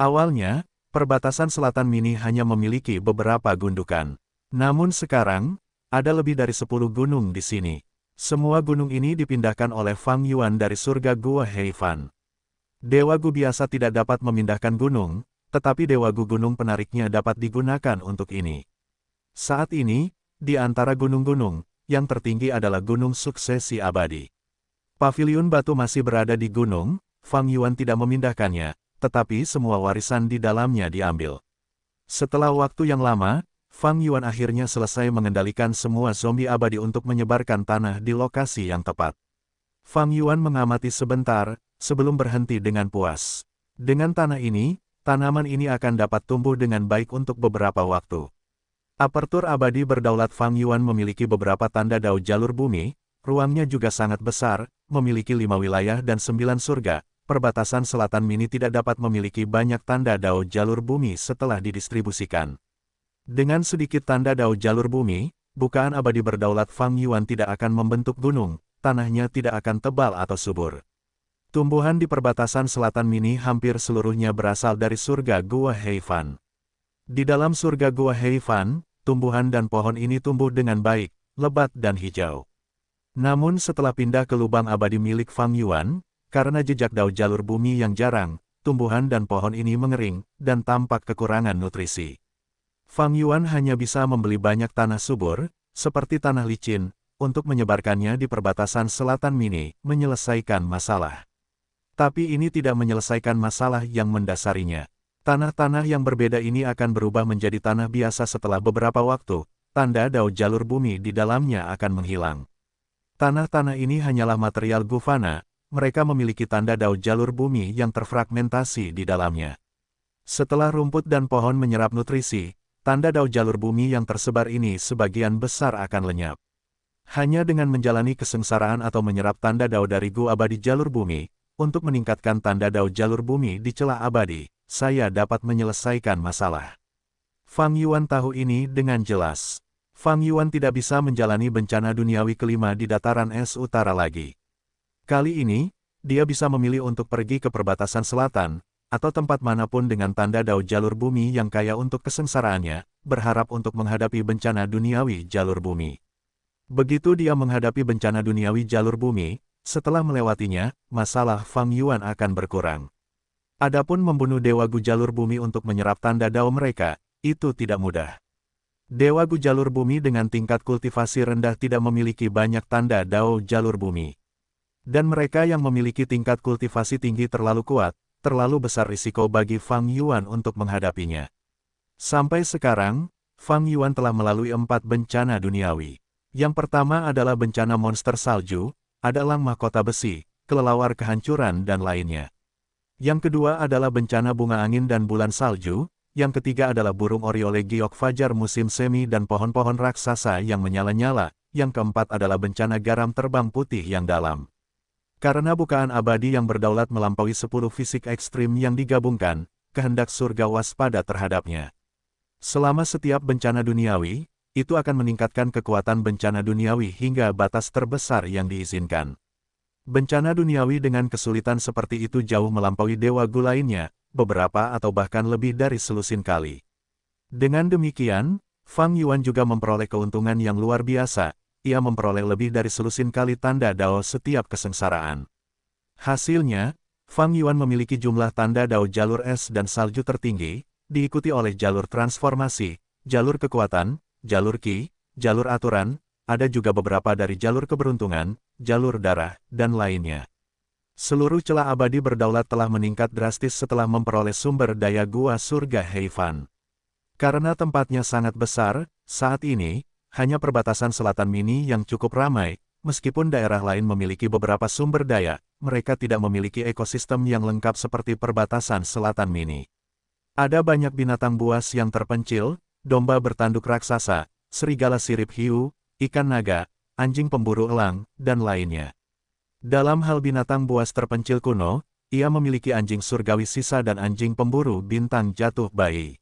Awalnya, perbatasan selatan mini hanya memiliki beberapa gundukan. Namun sekarang, ada lebih dari 10 gunung di sini. Semua gunung ini dipindahkan oleh Fang Yuan dari surga Gua Heifan. Dewa Gu biasa tidak dapat memindahkan gunung, tetapi Dewa Gu gunung penariknya dapat digunakan untuk ini. Saat ini, di antara gunung-gunung, yang tertinggi adalah Gunung Suksesi Abadi. Paviliun batu masih berada di gunung, Fang Yuan tidak memindahkannya, tetapi semua warisan di dalamnya diambil. Setelah waktu yang lama, Fang Yuan akhirnya selesai mengendalikan semua zombie abadi untuk menyebarkan tanah di lokasi yang tepat. Fang Yuan mengamati sebentar, sebelum berhenti dengan puas. Dengan tanah ini, tanaman ini akan dapat tumbuh dengan baik untuk beberapa waktu. Apertur abadi berdaulat Fang Yuan memiliki beberapa tanda dao jalur bumi, ruangnya juga sangat besar, memiliki 5 wilayah dan 9 surga. Perbatasan selatan mini tidak dapat memiliki banyak tanda dao jalur bumi setelah didistribusikan. Dengan sedikit tanda dao jalur bumi, bukaan abadi berdaulat Fang Yuan tidak akan membentuk gunung, tanahnya tidak akan tebal atau subur. Tumbuhan di perbatasan selatan mini hampir seluruhnya berasal dari surga Gua Heifan. Di dalam surga Gua Heifan, tumbuhan dan pohon ini tumbuh dengan baik, lebat dan hijau. Namun setelah pindah ke lubang abadi milik Fang Yuan, karena jejak dao jalur bumi yang jarang, tumbuhan dan pohon ini mengering, dan tampak kekurangan nutrisi. Fang Yuan hanya bisa membeli banyak tanah subur, seperti tanah licin, untuk menyebarkannya di perbatasan selatan mini, menyelesaikan masalah. Tapi ini tidak menyelesaikan masalah yang mendasarinya. Tanah-tanah yang berbeda ini akan berubah menjadi tanah biasa setelah beberapa waktu, tanda dao jalur bumi di dalamnya akan menghilang. Tanah-tanah ini hanyalah material gufana, mereka memiliki tanda dao jalur bumi yang terfragmentasi di dalamnya. Setelah rumput dan pohon menyerap nutrisi, tanda dao jalur bumi yang tersebar ini sebagian besar akan lenyap. Hanya dengan menjalani kesengsaraan atau menyerap tanda dao dari Gu abadi jalur bumi, untuk meningkatkan tanda dao jalur bumi di celah abadi, saya dapat menyelesaikan masalah. Fang Yuan tahu ini dengan jelas. Fang Yuan tidak bisa menjalani bencana duniawi kelima di dataran es utara lagi. Kali ini, dia bisa memilih untuk pergi ke perbatasan selatan, atau tempat manapun dengan tanda dao jalur bumi yang kaya untuk kesengsaraannya, berharap untuk menghadapi bencana duniawi jalur bumi. Begitu dia menghadapi bencana duniawi jalur bumi, setelah melewatinya, masalah Fang Yuan akan berkurang. Adapun membunuh Dewa Gu jalur bumi untuk menyerap tanda Dao mereka, itu tidak mudah. Dewa Gu jalur bumi dengan tingkat kultivasi rendah tidak memiliki banyak tanda Dao jalur bumi. Dan mereka yang memiliki tingkat kultivasi tinggi terlalu kuat, terlalu besar risiko bagi Fang Yuan untuk menghadapinya. Sampai sekarang, Fang Yuan telah melalui 4 bencana duniawi. Yang pertama adalah bencana monster salju, ada elang mahkota besi, kelelawar kehancuran dan lainnya. Yang kedua adalah bencana bunga angin dan bulan salju, yang ketiga adalah burung oriole giok fajar musim semi dan pohon-pohon raksasa yang menyala-nyala, yang keempat adalah bencana garam terbang putih yang dalam. Karena bukaan abadi yang berdaulat melampaui 10 fisik ekstrim yang digabungkan, kehendak surga waspada terhadapnya. Selama setiap bencana duniawi, itu akan meningkatkan kekuatan bencana duniawi hingga batas terbesar yang diizinkan. Bencana duniawi dengan kesulitan seperti itu jauh melampaui Dewa Gu lainnya, beberapa atau bahkan lebih dari selusin kali. Dengan demikian, Fang Yuan juga memperoleh keuntungan yang luar biasa, ia memperoleh lebih dari selusin kali tanda Dao setiap kesengsaraan. Hasilnya, Fang Yuan memiliki jumlah tanda Dao jalur es dan salju tertinggi, diikuti oleh jalur transformasi, jalur kekuatan, jalur Qi, jalur aturan, ada juga beberapa dari jalur keberuntungan, jalur darah, dan lainnya. Seluruh celah abadi berdaulat telah meningkat drastis setelah memperoleh sumber daya gua surga Heifan. Karena tempatnya sangat besar, saat ini, hanya perbatasan selatan mini yang cukup ramai, meskipun daerah lain memiliki beberapa sumber daya, mereka tidak memiliki ekosistem yang lengkap seperti perbatasan selatan mini. Ada banyak binatang buas yang terpencil, domba bertanduk raksasa, serigala sirip hiu, ikan naga, anjing pemburu elang, dan lainnya. Dalam hal binatang buas terpencil kuno, ia memiliki anjing surgawi sisa dan anjing pemburu bintang jatuh bayi.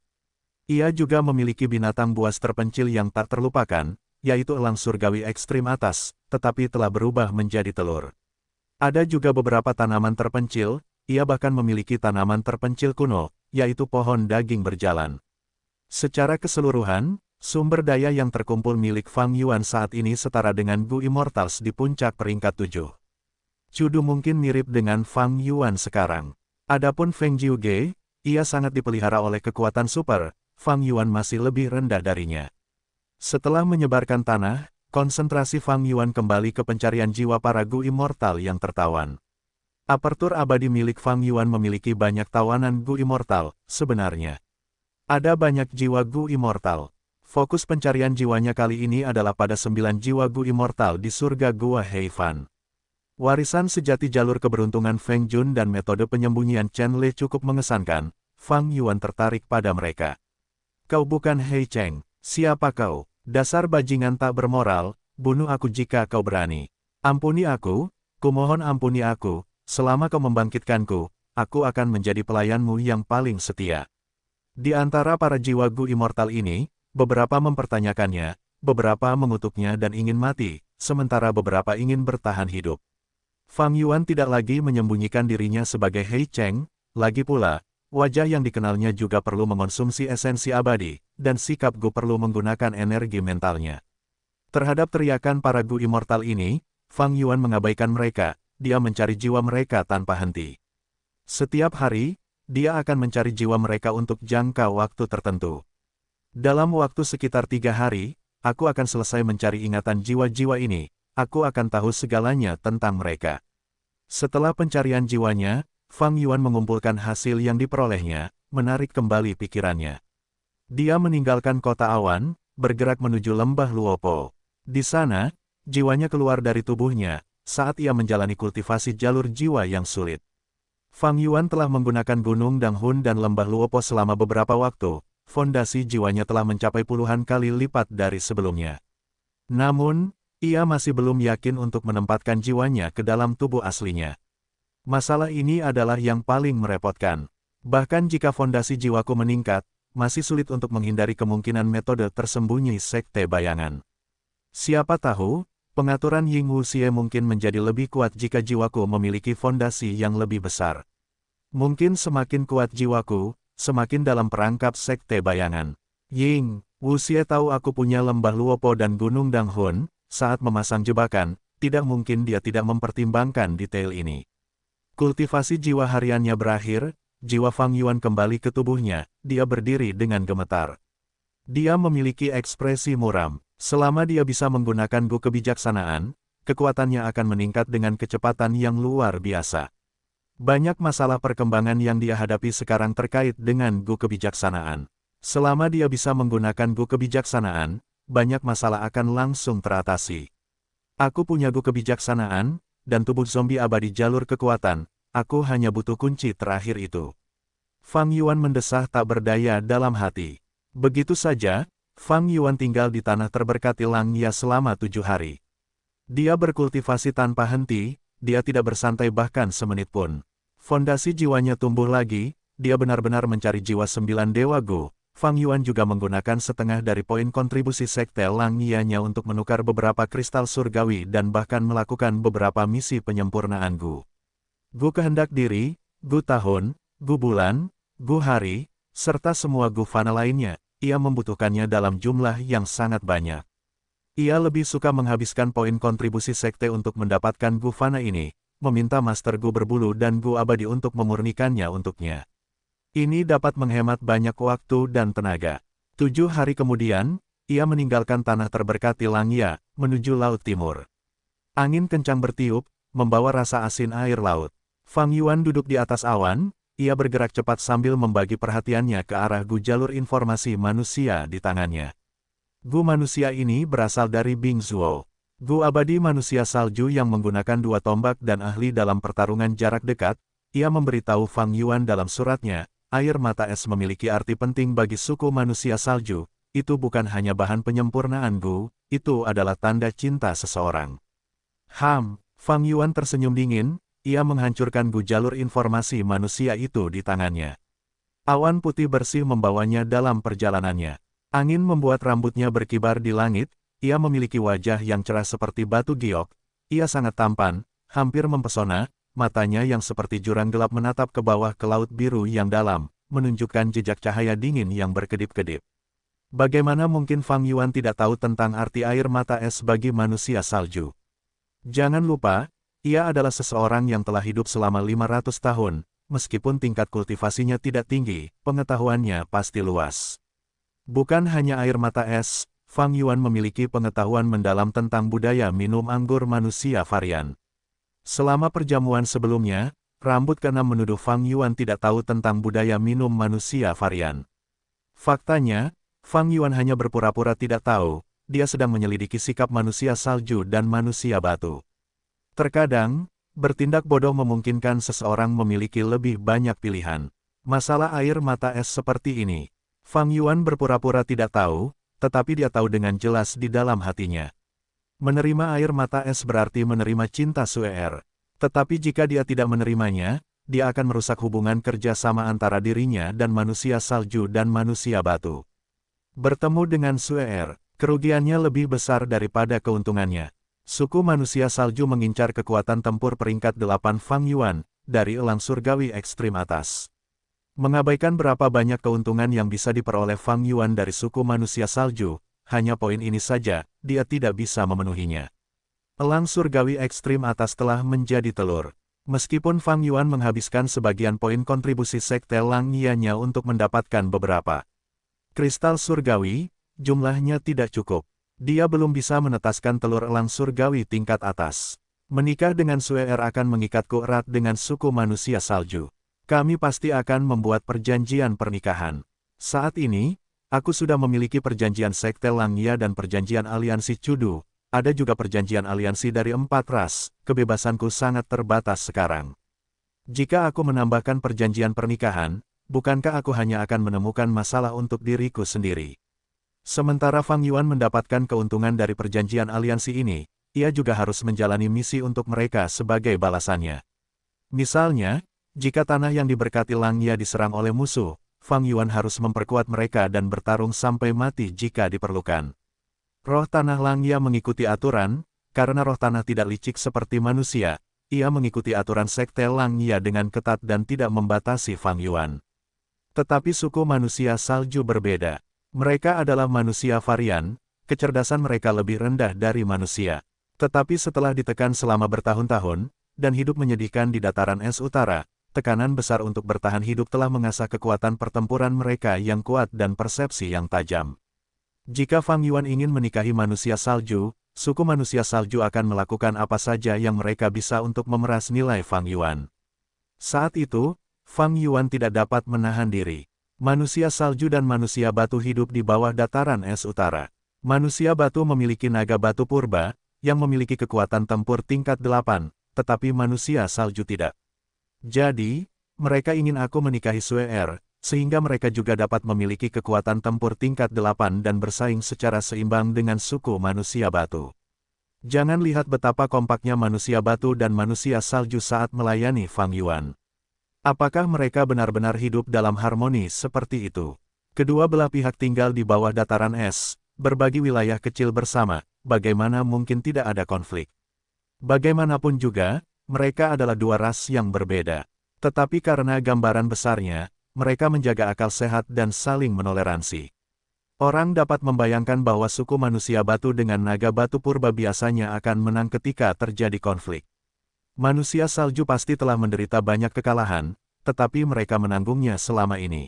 Ia juga memiliki binatang buas terpencil yang tak terlupakan, yaitu elang surgawi ekstrim atas, tetapi telah berubah menjadi telur. Ada juga beberapa tanaman terpencil, ia bahkan memiliki tanaman terpencil kuno, yaitu pohon daging berjalan. Secara keseluruhan, sumber daya yang terkumpul milik Fang Yuan saat ini setara dengan Gu Immortals di puncak peringkat 7. Cudu mungkin mirip dengan Fang Yuan sekarang. Adapun Feng Jiuge, ia sangat dipelihara oleh kekuatan super, Fang Yuan masih lebih rendah darinya. Setelah menyebarkan tanah, konsentrasi Fang Yuan kembali ke pencarian jiwa para Gu Immortal yang tertawan. Apertur abadi milik Fang Yuan memiliki banyak tawanan Gu Immortal, sebenarnya. Ada banyak jiwa Gu Immortal. Fokus pencarian jiwanya kali ini adalah pada 9 jiwa Gu Immortal di surga Gua Heifan. Warisan sejati jalur keberuntungan Feng Jun dan metode penyembunyian Chen Lei cukup mengesankan, Fang Yuan tertarik pada mereka. Kau bukan Hei Cheng, siapa kau? Dasar bajingan tak bermoral, bunuh aku jika kau berani. Ampuni aku, kumohon ampuni aku, selama kau membangkitkanku, aku akan menjadi pelayanmu yang paling setia. Di antara para jiwa Gu Immortal ini, beberapa mempertanyakannya, beberapa mengutuknya dan ingin mati, sementara beberapa ingin bertahan hidup. Fang Yuan tidak lagi menyembunyikan dirinya sebagai Hei Cheng, lagi pula, wajah yang dikenalnya juga perlu mengonsumsi esensi abadi, dan sikap Gu perlu menggunakan energi mentalnya. Terhadap teriakan para Gu Immortal ini, Fang Yuan mengabaikan mereka, dia mencari jiwa mereka tanpa henti. Setiap hari, dia akan mencari jiwa mereka untuk jangka waktu tertentu. Dalam waktu sekitar 3 hari, aku akan selesai mencari ingatan jiwa-jiwa ini, aku akan tahu segalanya tentang mereka. Setelah pencarian jiwanya, Fang Yuan mengumpulkan hasil yang diperolehnya, menarik kembali pikirannya. Dia meninggalkan kota awan, bergerak menuju lembah Luopo. Di sana, jiwanya keluar dari tubuhnya, saat ia menjalani kultivasi jalur jiwa yang sulit. Fang Yuan telah menggunakan Gunung Danghun dan lembah Luopo selama beberapa waktu. Fondasi jiwanya telah mencapai puluhan kali lipat dari sebelumnya. Namun, ia masih belum yakin untuk menempatkan jiwanya ke dalam tubuh aslinya. Masalah ini adalah yang paling merepotkan. Bahkan jika fondasi jiwaku meningkat, masih sulit untuk menghindari kemungkinan metode tersembunyi sekte bayangan. Siapa tahu, pengaturan Ying Wuxie mungkin menjadi lebih kuat jika jiwaku memiliki fondasi yang lebih besar. Mungkin semakin kuat jiwaku, semakin dalam perangkap sekte bayangan. Ying Wu Xie tahu aku punya lembah Luopo dan Gunung Danghun, saat memasang jebakan, tidak mungkin dia tidak mempertimbangkan detail ini. Kultivasi jiwa hariannya berakhir, jiwa Fang Yuan kembali ke tubuhnya, dia berdiri dengan gemetar. Dia memiliki ekspresi muram. Selama dia bisa menggunakan Gu kebijaksanaan, kekuatannya akan meningkat dengan kecepatan yang luar biasa. Banyak masalah perkembangan yang dia hadapi sekarang terkait dengan Gu kebijaksanaan. Selama dia bisa menggunakan Gu kebijaksanaan, banyak masalah akan langsung teratasi. Aku punya Gu kebijaksanaan, dan tubuh zombie abadi jalur kekuatan, aku hanya butuh kunci terakhir itu. Fang Yuan mendesah tak berdaya dalam hati. Begitu saja, Fang Yuan tinggal di tanah terberkati Langya selama 7 hari. Dia berkultivasi tanpa henti, dia tidak bersantai bahkan semenit pun. Fondasi jiwanya tumbuh lagi, dia benar-benar mencari jiwa 9 Dewa Gu. Fang Yuan juga menggunakan setengah dari poin kontribusi sekte Langyanya untuk menukar beberapa kristal surgawi dan bahkan melakukan beberapa misi penyempurnaan Gu. Gu kehendak diri, Gu tahun, Gu bulan, Gu hari, serta semua Gu fana lainnya. Ia membutuhkannya dalam jumlah yang sangat banyak. Ia lebih suka menghabiskan poin kontribusi sekte untuk mendapatkan Gu fana ini, meminta Master Gu berbulu dan Gu abadi untuk memurnikannya untuknya. Ini dapat menghemat banyak waktu dan tenaga. 7 hari kemudian, ia meninggalkan tanah terberkati Langya, menuju Laut Timur. Angin kencang bertiup, membawa rasa asin air laut. Fang Yuan duduk di atas awan. Ia bergerak cepat sambil membagi perhatiannya ke arah Gu jalur informasi manusia di tangannya. Gu manusia ini berasal dari Bing Zuo. Gu abadi manusia salju yang menggunakan 2 tombak dan ahli dalam pertarungan jarak dekat. Ia memberitahu Fang Yuan dalam suratnya, air mata es memiliki arti penting bagi suku manusia salju. Itu bukan hanya bahan penyempurnaan Gu, itu adalah tanda cinta seseorang. Fang Yuan tersenyum dingin. Ia menghancurkan Gu jalur informasi manusia itu di tangannya. Awan putih bersih membawanya dalam perjalanannya. Angin membuat rambutnya berkibar di langit, ia memiliki wajah yang cerah seperti batu giok. Ia sangat tampan, hampir mempesona, matanya yang seperti jurang gelap menatap ke bawah ke laut biru yang dalam, menunjukkan jejak cahaya dingin yang berkedip-kedip. Bagaimana mungkin Fang Yuan tidak tahu tentang arti air mata es bagi manusia salju? Jangan lupa, ia adalah seseorang yang telah hidup selama 500 tahun, meskipun tingkat kultivasinya tidak tinggi, pengetahuannya pasti luas. Bukan hanya air mata es, Fang Yuan memiliki pengetahuan mendalam tentang budaya minum anggur manusia varian. Selama perjamuan sebelumnya, rambut keenam menuduh Fang Yuan tidak tahu tentang budaya minum manusia varian. Faktanya, Fang Yuan hanya berpura-pura tidak tahu, dia sedang menyelidiki sikap manusia salju dan manusia batu. Terkadang, bertindak bodoh memungkinkan seseorang memiliki lebih banyak pilihan. Masalah air mata es seperti ini. Fang Yuan berpura-pura tidak tahu, tetapi dia tahu dengan jelas di dalam hatinya. Menerima air mata es berarti menerima cinta Suer. Tetapi jika dia tidak menerimanya, dia akan merusak hubungan kerja sama antara dirinya dan manusia salju dan manusia batu. Bertemu dengan Suer, kerugiannya lebih besar daripada keuntungannya. Suku manusia salju mengincar kekuatan tempur peringkat 8 Fang Yuan, dari elang surgawi ekstrim atas. Mengabaikan berapa banyak keuntungan yang bisa diperoleh Fang Yuan dari suku manusia salju, hanya poin ini saja, dia tidak bisa memenuhinya. Elang surgawi ekstrim atas telah menjadi telur. Meskipun Fang Yuan menghabiskan sebagian poin kontribusi sekte Langyanya untuk mendapatkan beberapa kristal surgawi, jumlahnya tidak cukup. Dia belum bisa menetaskan telur elang surgawi tingkat atas. Menikah dengan Suer akan mengikatku erat dengan suku manusia salju. Kami pasti akan membuat perjanjian pernikahan. Saat ini, aku sudah memiliki perjanjian sekte Langya dan perjanjian aliansi Cudu. Ada juga perjanjian aliansi dari 4 ras, kebebasanku sangat terbatas sekarang. Jika aku menambahkan perjanjian pernikahan, bukankah aku hanya akan menemukan masalah untuk diriku sendiri? Sementara Fang Yuan mendapatkan keuntungan dari perjanjian aliansi ini, ia juga harus menjalani misi untuk mereka sebagai balasannya. Misalnya, jika tanah yang diberkati Langya diserang oleh musuh, Fang Yuan harus memperkuat mereka dan bertarung sampai mati jika diperlukan. Roh tanah Langya mengikuti aturan, karena roh tanah tidak licik seperti manusia, ia mengikuti aturan sekte Langya dengan ketat dan tidak membatasi Fang Yuan. Tetapi suku manusia salju berbeda. Mereka adalah manusia varian, kecerdasan mereka lebih rendah dari manusia. Tetapi setelah ditekan selama bertahun-tahun, dan hidup menyedihkan di dataran es utara, tekanan besar untuk bertahan hidup telah mengasah kekuatan pertempuran mereka yang kuat dan persepsi yang tajam. Jika Fang Yuan ingin menikahi manusia salju, suku manusia salju akan melakukan apa saja yang mereka bisa untuk memeras nilai Fang Yuan. Saat itu, Fang Yuan tidak dapat menahan diri. Manusia salju dan manusia batu hidup di bawah dataran es utara. Manusia batu memiliki naga batu purba, yang memiliki kekuatan tempur tingkat 8, tetapi manusia salju tidak. Jadi, mereka ingin aku menikahi Sue Er, sehingga mereka juga dapat memiliki kekuatan tempur tingkat 8 dan bersaing secara seimbang dengan suku manusia batu. Jangan lihat betapa kompaknya manusia batu dan manusia salju saat melayani Fang Yuan. Apakah mereka benar-benar hidup dalam harmoni seperti itu? Kedua belah pihak tinggal di bawah dataran es, berbagi wilayah kecil bersama, bagaimana mungkin tidak ada konflik? Bagaimanapun juga, mereka adalah dua ras yang berbeda. Tetapi karena gambaran besarnya, mereka menjaga akal sehat dan saling menoleransi. Orang dapat membayangkan bahwa suku manusia batu dengan naga batu purba biasanya akan menang ketika terjadi konflik. Manusia salju pasti telah menderita banyak kekalahan, tetapi mereka menanggungnya selama ini.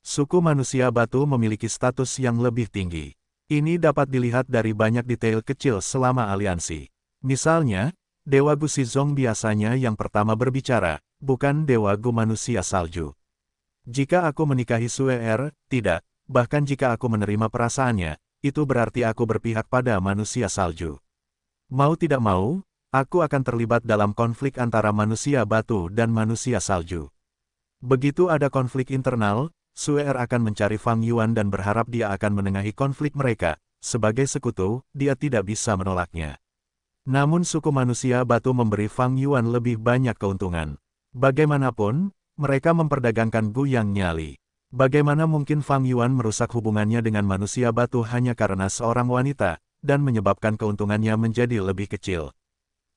Suku manusia batu memiliki status yang lebih tinggi. Ini dapat dilihat dari banyak detail kecil selama aliansi. Misalnya, Dewa Gu Shizong biasanya yang pertama berbicara, bukan Dewa Gu manusia salju. Jika aku menikahi Sue Er, tidak, bahkan jika aku menerima perasaannya, itu berarti aku berpihak pada manusia salju. Mau tidak mau, aku akan terlibat dalam konflik antara manusia batu dan manusia salju. Begitu ada konflik internal, Sue Er akan mencari Fang Yuan dan berharap dia akan menengahi konflik mereka. Sebagai sekutu, dia tidak bisa menolaknya. Namun suku manusia batu memberi Fang Yuan lebih banyak keuntungan. Bagaimanapun, mereka memperdagangkan Gu Yang nyali. Bagaimana mungkin Fang Yuan merusak hubungannya dengan manusia batu hanya karena seorang wanita, dan menyebabkan keuntungannya menjadi lebih kecil?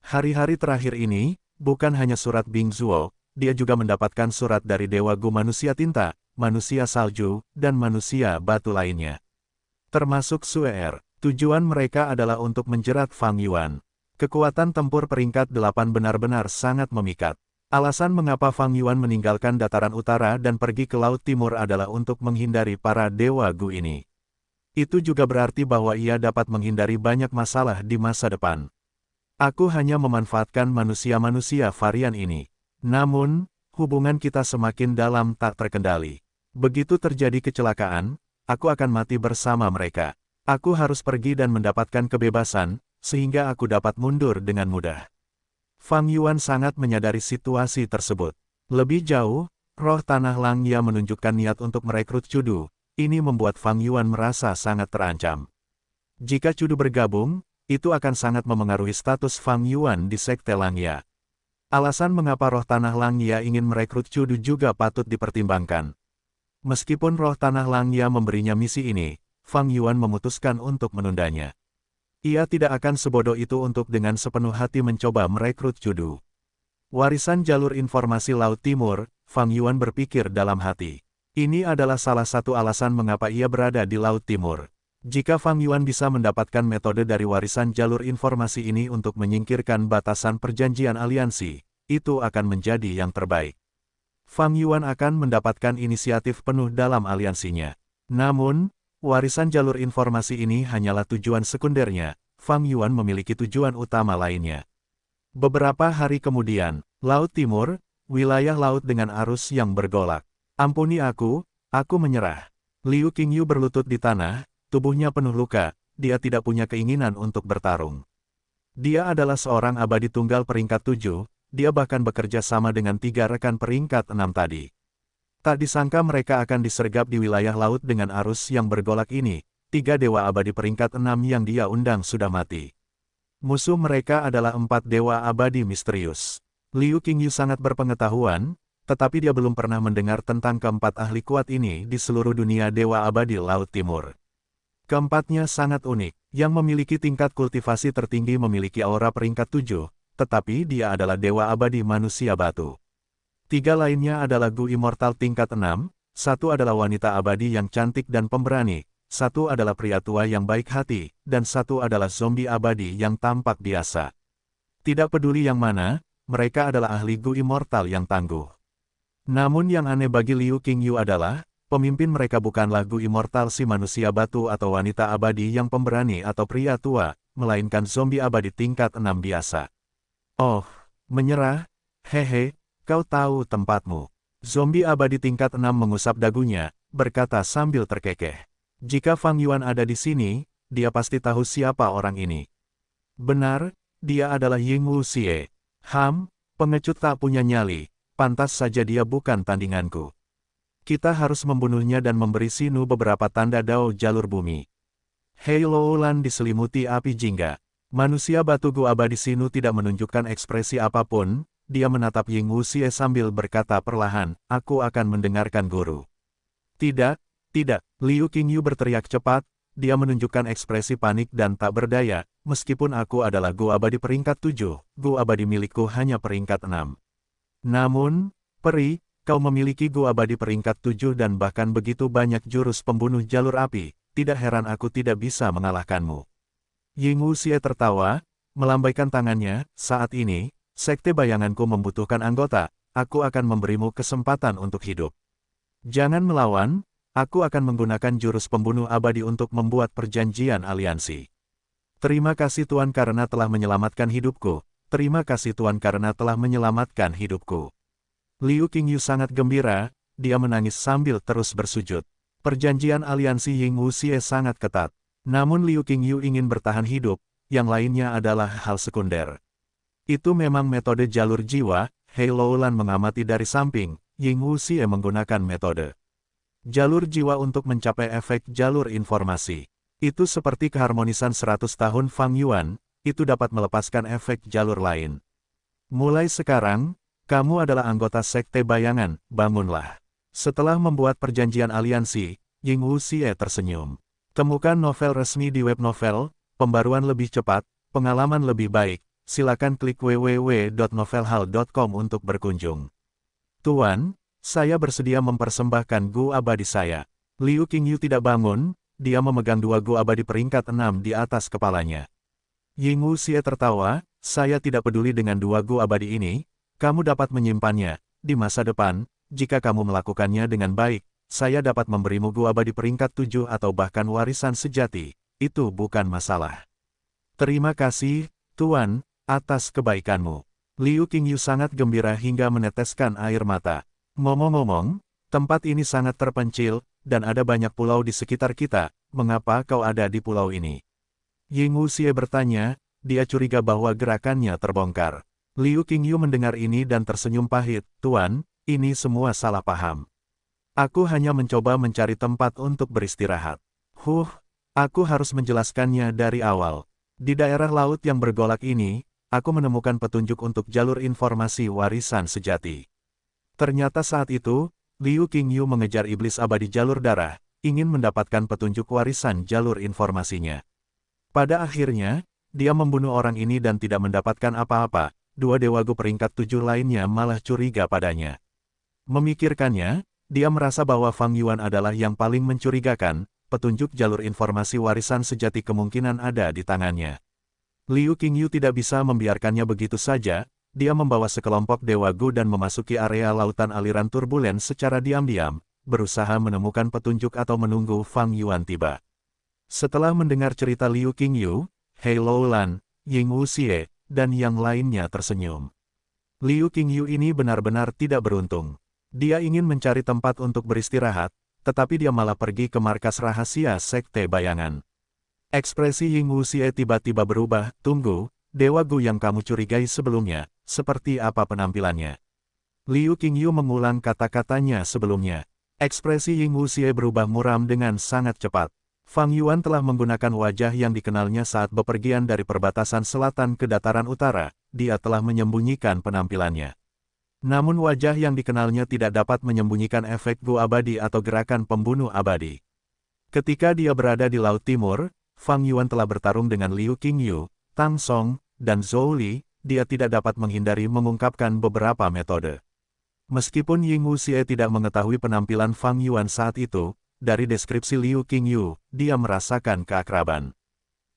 Hari-hari terakhir ini, bukan hanya surat Bing Zuo, dia juga mendapatkan surat dari Dewa Gu manusia tinta, manusia salju, dan manusia batu lainnya. Termasuk Sue Er. Tujuan mereka adalah untuk menjerat Fang Yuan. Kekuatan tempur peringkat 8 benar-benar sangat memikat. Alasan mengapa Fang Yuan meninggalkan dataran utara dan pergi ke Laut Timur adalah untuk menghindari para Dewa Gu ini. Itu juga berarti bahwa ia dapat menghindari banyak masalah di masa depan. Aku hanya memanfaatkan manusia-manusia varian ini. Namun, hubungan kita semakin dalam tak terkendali. Begitu terjadi kecelakaan, aku akan mati bersama mereka. Aku harus pergi dan mendapatkan kebebasan, sehingga aku dapat mundur dengan mudah. Fang Yuan sangat menyadari situasi tersebut. Lebih jauh, roh tanah Langya menunjukkan niat untuk merekrut Cudu. Ini membuat Fang Yuan merasa sangat terancam. Jika Cudu bergabung, itu akan sangat memengaruhi status Fang Yuan di Sekte Langya. Alasan mengapa roh tanah Langya ingin merekrut Cudu juga patut dipertimbangkan. Meskipun roh tanah Langya memberinya misi ini, Fang Yuan memutuskan untuk menundanya. Ia tidak akan sebodoh itu untuk dengan sepenuh hati mencoba merekrut Cudu. Warisan jalur informasi Laut Timur, Fang Yuan berpikir dalam hati. Ini adalah salah satu alasan mengapa ia berada di Laut Timur. Jika Fang Yuan bisa mendapatkan metode dari warisan jalur informasi ini untuk menyingkirkan batasan perjanjian aliansi, itu akan menjadi yang terbaik. Fang Yuan akan mendapatkan inisiatif penuh dalam aliansinya. Namun, warisan jalur informasi ini hanyalah tujuan sekundernya. Fang Yuan memiliki tujuan utama lainnya. Beberapa hari kemudian, Laut Timur, wilayah laut dengan arus yang bergolak. Ampuni aku menyerah. Liu Qingyu berlutut di tanah. Tubuhnya penuh luka, dia tidak punya keinginan untuk bertarung. Dia adalah seorang abadi tunggal peringkat 7, dia bahkan bekerja sama dengan 3 rekan peringkat 6 tadi. Tak disangka mereka akan disergap di wilayah laut dengan arus yang bergolak ini, 3 dewa abadi peringkat 6 yang dia undang sudah mati. Musuh mereka adalah 4 dewa abadi misterius. Liu Qingyu sangat berpengetahuan, tetapi dia belum pernah mendengar tentang keempat ahli kuat ini di seluruh dunia dewa abadi Laut Timur. Keempatnya sangat unik, yang memiliki tingkat kultivasi tertinggi memiliki aura peringkat 7, tetapi dia adalah dewa abadi manusia batu. 3 lainnya adalah Gu Immortal tingkat 6, 1 adalah wanita abadi yang cantik dan pemberani, satu adalah pria tua yang baik hati, dan satu adalah zombie abadi yang tampak biasa. Tidak peduli yang mana, mereka adalah ahli Gu immortal yang tangguh. Namun yang aneh bagi Liu Qingyu adalah, pemimpin mereka bukanlah Gu immortal si manusia batu atau wanita abadi yang pemberani atau pria tua, melainkan zombie abadi tingkat 6 biasa. Oh, menyerah? Hehe, kau tahu tempatmu. Zombie abadi tingkat 6 mengusap dagunya, berkata sambil terkekeh. Jika Fang Yuan ada di sini, dia pasti tahu siapa orang ini. Benar, dia adalah Ying Wuxie. Pengecut tak punya nyali, pantas saja dia bukan tandinganku. Kita harus membunuhnya dan memberi Sinu beberapa tanda dao jalur bumi. Hei Loulan diselimuti api jingga. Manusia batu Gu abadi Sinu tidak menunjukkan ekspresi apapun, dia menatap Ying Wuxie sambil berkata perlahan, aku akan mendengarkan guru. Tidak, Liu Qingyu berteriak cepat, dia menunjukkan ekspresi panik dan tak berdaya, meskipun aku adalah Gu abadi peringkat 7, Gu abadi milikku hanya peringkat 6. Namun, peri, kau memiliki Gu abadi peringkat 7 dan bahkan begitu banyak jurus pembunuh jalur api, tidak heran aku tidak bisa mengalahkanmu. Ying Wuxie tertawa, melambaikan tangannya, saat ini, sekte bayanganku membutuhkan anggota, aku akan memberimu kesempatan untuk hidup. Jangan melawan, aku akan menggunakan jurus pembunuh abadi untuk membuat perjanjian aliansi. Terima kasih Tuan karena telah menyelamatkan hidupku, terima kasih Tuan karena telah menyelamatkan hidupku. Liu Qingyu sangat gembira, dia menangis sambil terus bersujud. Perjanjian aliansi Ying Wuxie sangat ketat. Namun Liu Qingyu ingin bertahan hidup, yang lainnya adalah hal sekunder. Itu memang metode jalur jiwa, Hei Loulan mengamati dari samping, Ying Wuxie menggunakan metode jalur jiwa untuk mencapai efek jalur informasi. Itu seperti keharmonisan 100 tahun Fang Yuan, itu dapat melepaskan efek jalur lain. Mulai sekarang, kamu adalah anggota sekte bayangan, bangunlah. Setelah membuat perjanjian aliansi, Ying Wuxie tersenyum. Temukan novel resmi di web novel, pembaruan lebih cepat, pengalaman lebih baik, silakan klik www.novelhal.com untuk berkunjung. Tuan, saya bersedia mempersembahkan Gu abadi saya. Liu Qingyu tidak bangun, dia memegang 2 Gu abadi peringkat 6 di atas kepalanya. Ying Wuxie tertawa, saya tidak peduli dengan 2 Gu abadi ini, kamu dapat menyimpannya, di masa depan, jika kamu melakukannya dengan baik, saya dapat memberimu Gu abadi peringkat 7 atau bahkan warisan sejati, itu bukan masalah. Terima kasih, Tuan, atas kebaikanmu. Liu Qingyu sangat gembira hingga meneteskan air mata. Ngomong-ngomong, tempat ini sangat terpencil, dan ada banyak pulau di sekitar kita, mengapa kau ada di pulau ini? Ying Wuxie bertanya, dia curiga bahwa gerakannya terbongkar. Liu Qingyu mendengar ini dan tersenyum pahit, Tuan, ini semua salah paham. Aku hanya mencoba mencari tempat untuk beristirahat. Aku harus menjelaskannya dari awal. Di daerah laut yang bergolak ini, aku menemukan petunjuk untuk jalur informasi warisan sejati. Ternyata saat itu, Liu Qingyu mengejar iblis abadi jalur darah, ingin mendapatkan petunjuk warisan jalur informasinya. Pada akhirnya, dia membunuh orang ini dan tidak mendapatkan apa-apa, 2 dewa Gu peringkat 7 lainnya malah curiga padanya. Memikirkannya, dia merasa bahwa Fang Yuan adalah yang paling mencurigakan, petunjuk jalur informasi warisan sejati kemungkinan ada di tangannya. Liu Qingyu tidak bisa membiarkannya begitu saja, dia membawa sekelompok dewa Gu dan memasuki area lautan aliran turbulen secara diam-diam, berusaha menemukan petunjuk atau menunggu Fang Yuan tiba. Setelah mendengar cerita Liu Qingyu, Hei Loulan, Ying Wuxie, dan yang lainnya tersenyum. Liu Qingyu ini benar-benar tidak beruntung. Dia ingin mencari tempat untuk beristirahat, tetapi dia malah pergi ke markas rahasia sekte bayangan. Ekspresi Ying Wuxie tiba-tiba berubah, tunggu, dewa Gu yang kamu curigai sebelumnya, seperti apa penampilannya? Liu Qingyu mengulang kata-katanya sebelumnya. Ekspresi Ying Wuxie berubah muram dengan sangat cepat. Fang Yuan telah menggunakan wajah yang dikenalnya saat bepergian dari perbatasan selatan ke dataran utara, dia telah menyembunyikan penampilannya. Namun wajah yang dikenalnya tidak dapat menyembunyikan efek Gu abadi atau gerakan pembunuh abadi. Ketika dia berada di Laut Timur, Fang Yuan telah bertarung dengan Liu Qingyu, Tang Song, dan Zhou Li, dia tidak dapat menghindari mengungkapkan beberapa metode. Meskipun Ying Wuxie tidak mengetahui penampilan Fang Yuan saat itu, dari deskripsi Liu Qingyu, dia merasakan keakraban.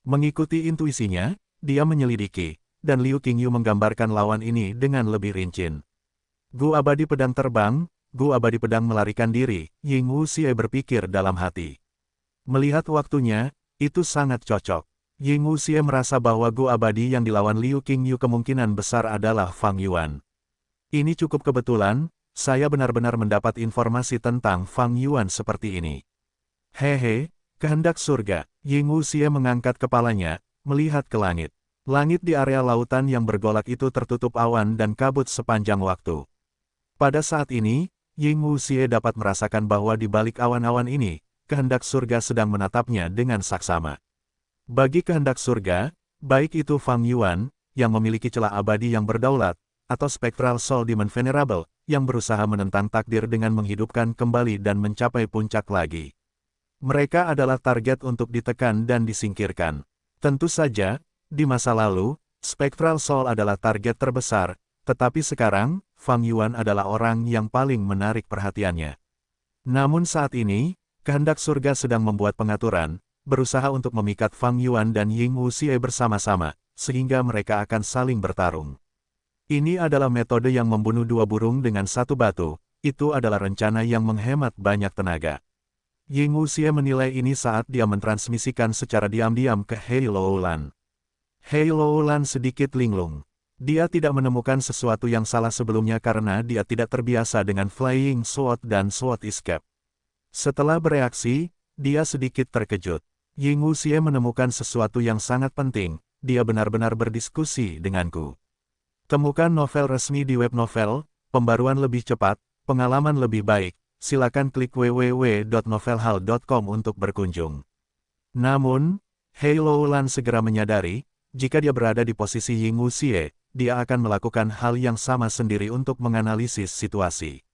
Mengikuti intuisinya, dia menyelidiki, dan Liu Qingyu menggambarkan lawan ini dengan lebih rinci. Gu abadi pedang terbang, gu abadi pedang melarikan diri, Ying Wuxie berpikir dalam hati. Melihat waktunya, itu sangat cocok. Ying Wuxie merasa bahwa gu abadi yang dilawan Liu Qingyu kemungkinan besar adalah Fang Yuan. Ini cukup kebetulan, saya benar-benar mendapat informasi tentang Fang Yuan seperti ini. Hehe, kehendak surga. Ying Wuxie mengangkat kepalanya, melihat ke langit. Langit di area lautan yang bergolak itu tertutup awan dan kabut sepanjang waktu. Pada saat ini, Ying Wuxie dapat merasakan bahwa di balik awan-awan ini, kehendak surga sedang menatapnya dengan saksama. Bagi kehendak surga, baik itu Fang Yuan, yang memiliki celah abadi yang berdaulat, atau Spectral Soul Demon Venerable, yang berusaha menentang takdir dengan menghidupkan kembali dan mencapai puncak lagi. Mereka adalah target untuk ditekan dan disingkirkan. Tentu saja, di masa lalu, Spectral Soul adalah target terbesar, tetapi sekarang, Fang Yuan adalah orang yang paling menarik perhatiannya. Namun saat ini, kehendak surga sedang membuat pengaturan, berusaha untuk memikat Fang Yuan dan Ying Wuxie bersama-sama, sehingga mereka akan saling bertarung. Ini adalah metode yang membunuh dua burung dengan satu batu, itu adalah rencana yang menghemat banyak tenaga. Ying Wuxie menilai ini saat dia mentransmisikan secara diam-diam ke Hei Loulan. Hei Loulan sedikit linglung. Dia tidak menemukan sesuatu yang salah sebelumnya karena dia tidak terbiasa dengan Flying Sword dan Sword Escape. Setelah bereaksi, dia sedikit terkejut. Ying Wuxie menemukan sesuatu yang sangat penting, dia benar-benar berdiskusi denganku. Temukan novel resmi di web novel, pembaruan lebih cepat, pengalaman lebih baik. Silakan klik www.novelhal.com untuk berkunjung. Namun, Hei Loulan segera menyadari, jika dia berada di posisi Ying Wuxie, dia akan melakukan hal yang sama sendiri untuk menganalisis situasi.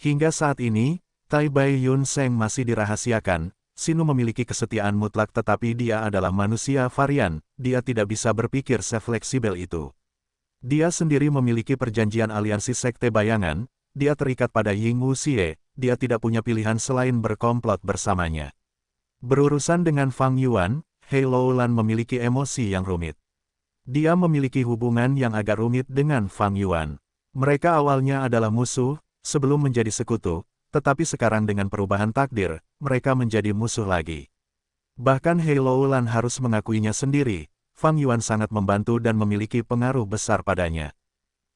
Hingga saat ini, Tai Bai Yun Seng masih dirahasiakan, Sinu memiliki kesetiaan mutlak tetapi dia adalah manusia varian, dia tidak bisa berpikir sefleksibel itu. Dia sendiri memiliki perjanjian aliansi sekte bayangan, dia terikat pada Ying Wuxie, dia tidak punya pilihan selain berkomplot bersamanya. Berurusan dengan Fang Yuan, Hei Loulan memiliki emosi yang rumit. Dia memiliki hubungan yang agak rumit dengan Fang Yuan. Mereka awalnya adalah musuh, sebelum menjadi sekutu, tetapi sekarang dengan perubahan takdir, mereka menjadi musuh lagi. Bahkan Hei Loulan harus mengakuinya sendiri, Fang Yuan sangat membantu dan memiliki pengaruh besar padanya.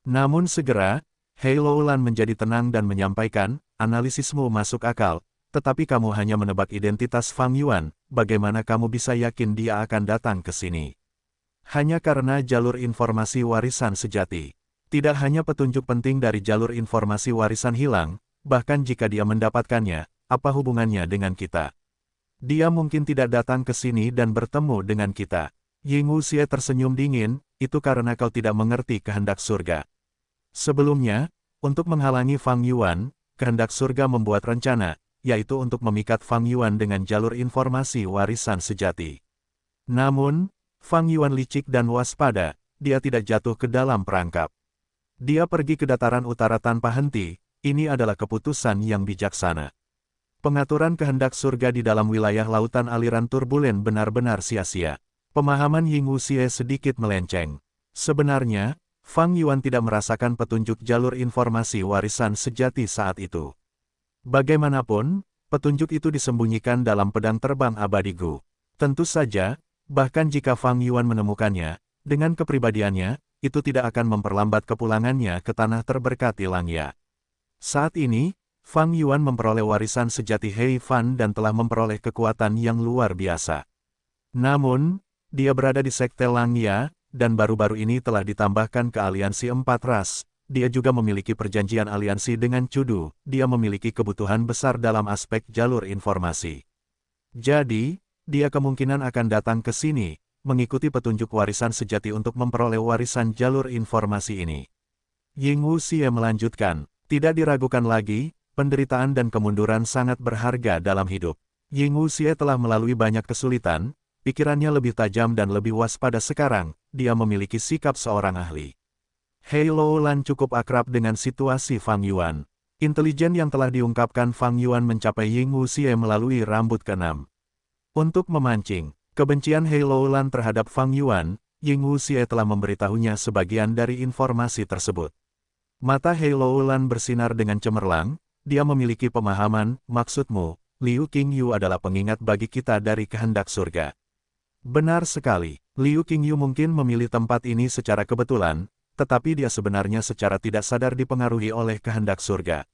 Namun segera, Hei Loulan menjadi tenang dan menyampaikan, analisismu masuk akal, tetapi kamu hanya menebak identitas Fang Yuan, bagaimana kamu bisa yakin dia akan datang ke sini? Hanya karena jalur informasi warisan sejati. Tidak hanya petunjuk penting dari jalur informasi warisan hilang, bahkan jika dia mendapatkannya, apa hubungannya dengan kita? Dia mungkin tidak datang ke sini dan bertemu dengan kita. Ying Wuxie tersenyum dingin, itu karena kau tidak mengerti kehendak surga. Sebelumnya, untuk menghalangi Fang Yuan, kehendak surga membuat rencana, yaitu untuk memikat Fang Yuan dengan jalur informasi warisan sejati. Namun, Fang Yuan licik dan waspada, dia tidak jatuh ke dalam perangkap. Dia pergi ke dataran utara tanpa henti, ini adalah keputusan yang bijaksana. Pengaturan kehendak surga di dalam wilayah lautan aliran turbulen benar-benar sia-sia. Pemahaman Ying Wuxie sedikit melenceng. Sebenarnya, Fang Yuan tidak merasakan petunjuk jalur informasi warisan sejati saat itu. Bagaimanapun, petunjuk itu disembunyikan dalam pedang terbang abadi Gu. Tentu saja, bahkan jika Fang Yuan menemukannya, dengan kepribadiannya, itu tidak akan memperlambat kepulangannya ke tanah terberkati Langya. Saat ini, Fang Yuan memperoleh warisan sejati Hei Fan dan telah memperoleh kekuatan yang luar biasa. Namun, dia berada di sekte Langya, dan baru-baru ini telah ditambahkan ke aliansi 4 ras. Dia juga memiliki perjanjian aliansi dengan Cudu, dia memiliki kebutuhan besar dalam aspek jalur informasi. Jadi, dia kemungkinan akan datang ke sini, mengikuti petunjuk warisan sejati untuk memperoleh warisan jalur informasi ini. Ying Wuxie melanjutkan, tidak diragukan lagi, penderitaan dan kemunduran sangat berharga dalam hidup. Ying Wuxie telah melalui banyak kesulitan, pikirannya lebih tajam dan lebih waspada sekarang, dia memiliki sikap seorang ahli. Hei Loulan cukup akrab dengan situasi Fang Yuan. Intelijen yang telah diungkapkan Fang Yuan mencapai Ying Wuxie melalui rambut keenam. Untuk memancing kebencian Hei Loulan terhadap Fang Yuan, Ying Wuxie telah memberitahunya sebagian dari informasi tersebut. Mata Hei Loulan bersinar dengan cemerlang, dia memiliki pemahaman, maksudmu, Liu Qingyu adalah pengingat bagi kita dari kehendak surga. Benar sekali, Liu Qingyu mungkin memilih tempat ini secara kebetulan, tetapi dia sebenarnya secara tidak sadar dipengaruhi oleh kehendak surga.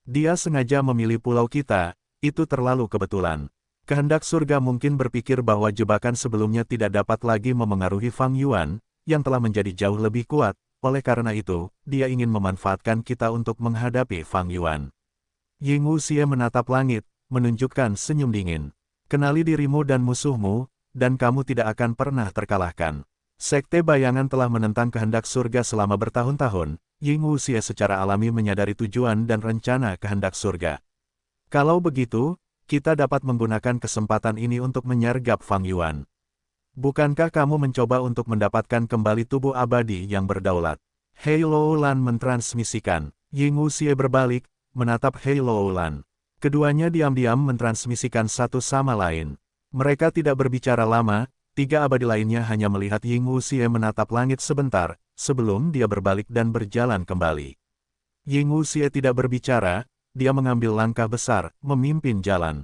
Dia sengaja memilih pulau kita, itu terlalu kebetulan. Kehendak surga mungkin berpikir bahwa jebakan sebelumnya tidak dapat lagi memengaruhi Fang Yuan, yang telah menjadi jauh lebih kuat, oleh karena itu, dia ingin memanfaatkan kita untuk menghadapi Fang Yuan. Ying Wuxie menatap langit, menunjukkan senyum dingin. Kenali dirimu dan musuhmu, dan kamu tidak akan pernah terkalahkan. Sekte bayangan telah menentang kehendak surga selama bertahun-tahun, Ying Wuxie secara alami menyadari tujuan dan rencana kehendak surga. Kalau begitu, kita dapat menggunakan kesempatan ini untuk menyergap Fang Yuan. Bukankah kamu mencoba untuk mendapatkan kembali tubuh abadi yang berdaulat? Hei Loulan mentransmisikan. Ying Wuxie berbalik, menatap Hei Loulan. Keduanya diam-diam mentransmisikan satu sama lain. Mereka tidak berbicara lama. Tiga abadi lainnya hanya melihat Ying Wuxie menatap langit sebentar, sebelum dia berbalik dan berjalan kembali. Ying Wuxie tidak berbicara, dia mengambil langkah besar, memimpin jalan.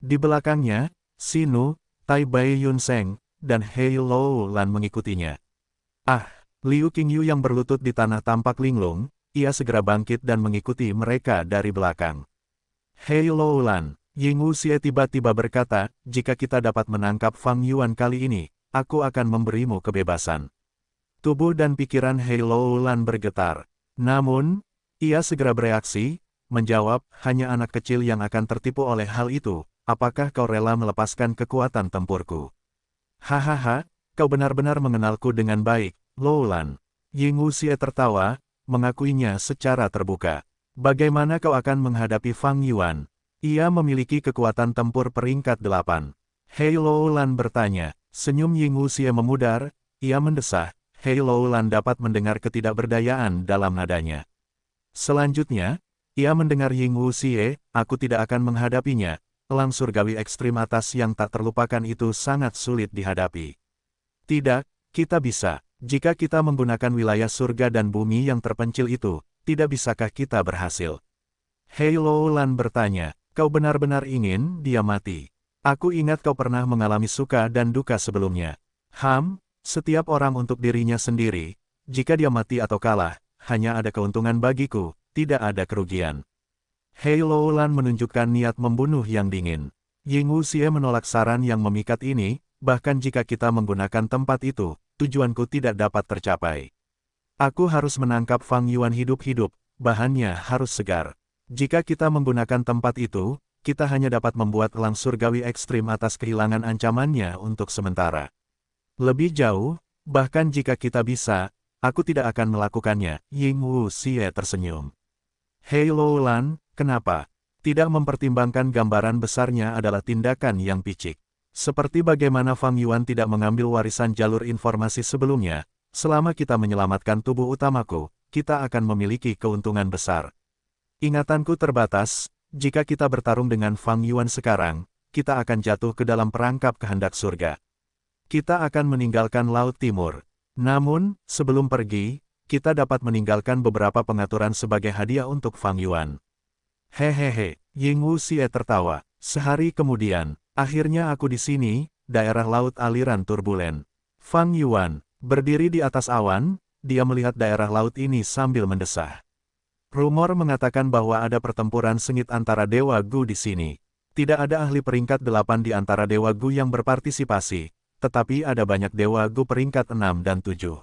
Di belakangnya, Sinu, Tai Bai Yunseng, dan Hei Loulan mengikutinya. Ah, Liu Qingyu yang berlutut di tanah tampak linglung, ia segera bangkit dan mengikuti mereka dari belakang. Hei Loulan, Ying Wuxie tiba-tiba berkata, jika kita dapat menangkap Fang Yuan kali ini, aku akan memberimu kebebasan. Tubuh dan pikiran Hei Loulan bergetar. Namun, ia segera bereaksi, menjawab, hanya anak kecil yang akan tertipu oleh hal itu, apakah kau rela melepaskan kekuatan tempurku? Hahaha, kau benar-benar mengenalku dengan baik, Loulan. Ying Wuxie tertawa, mengakuinya secara terbuka. Bagaimana kau akan menghadapi Fang Yuan? Ia memiliki kekuatan tempur peringkat 8. Hei Loulan bertanya. Senyum Ying Wuxie memudar, ia mendesah. Hei Loulan dapat mendengar ketidakberdayaan dalam nadanya. Selanjutnya, ia mendengar Ying Wuxie, aku tidak akan menghadapinya. Elang surgawi ekstrim atas yang tak terlupakan itu sangat sulit dihadapi. Tidak, kita bisa. Jika kita menggunakan wilayah surga dan bumi yang terpencil itu, tidak bisakah kita berhasil? Hei Loulan bertanya. Kau benar-benar ingin dia mati. Aku ingat kau pernah mengalami suka dan duka sebelumnya. Setiap orang untuk dirinya sendiri. Jika dia mati atau kalah, hanya ada keuntungan bagiku, tidak ada kerugian. Hei Loulan menunjukkan niat membunuh yang dingin. Ying Wuxie menolak saran yang memikat ini, bahkan jika kita menggunakan tempat itu, tujuanku tidak dapat tercapai. Aku harus menangkap Fang Yuan hidup-hidup, bahannya harus segar. Jika kita menggunakan tempat itu, kita hanya dapat membuat elang surgawi ekstrim atas kehilangan ancamannya untuk sementara. Lebih jauh, bahkan jika kita bisa, aku tidak akan melakukannya, Ying Wuxie tersenyum. Hei Loulan, kenapa? Tidak mempertimbangkan gambaran besarnya adalah tindakan yang picik. Seperti bagaimana Fang Yuan tidak mengambil warisan jalur informasi sebelumnya, selama kita menyelamatkan tubuh utamaku, kita akan memiliki keuntungan besar. Ingatanku terbatas, jika kita bertarung dengan Fang Yuan sekarang, kita akan jatuh ke dalam perangkap kehendak surga. Kita akan meninggalkan Laut Timur. Namun, sebelum pergi, kita dapat meninggalkan beberapa pengaturan sebagai hadiah untuk Fang Yuan. Hehehe, Ying Wuxie tertawa. Sehari kemudian, akhirnya aku di sini, daerah laut aliran turbulen. Fang Yuan, berdiri di atas awan, dia melihat daerah laut ini sambil mendesah. Rumor mengatakan bahwa ada pertempuran sengit antara Dewa Gu di sini. Tidak ada ahli peringkat 8 di antara Dewa Gu yang berpartisipasi, tetapi ada banyak Dewa Gu peringkat 6 dan 7.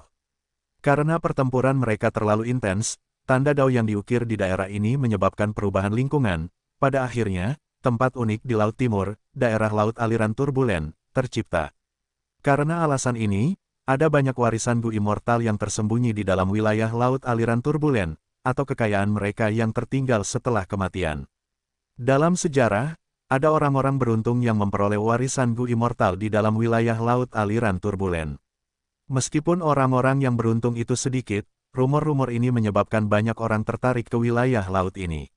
Karena pertempuran mereka terlalu intens, tanda Dao yang diukir di daerah ini menyebabkan perubahan lingkungan. Pada akhirnya, tempat unik di Laut Timur, daerah laut aliran turbulen, tercipta. Karena alasan ini, ada banyak warisan Gu immortal yang tersembunyi di dalam wilayah laut aliran turbulen, atau kekayaan mereka yang tertinggal setelah kematian. Dalam sejarah, ada orang-orang beruntung yang memperoleh warisan Gu immortal di dalam wilayah laut aliran turbulen. Meskipun orang-orang yang beruntung itu sedikit, rumor-rumor ini menyebabkan banyak orang tertarik ke wilayah laut ini.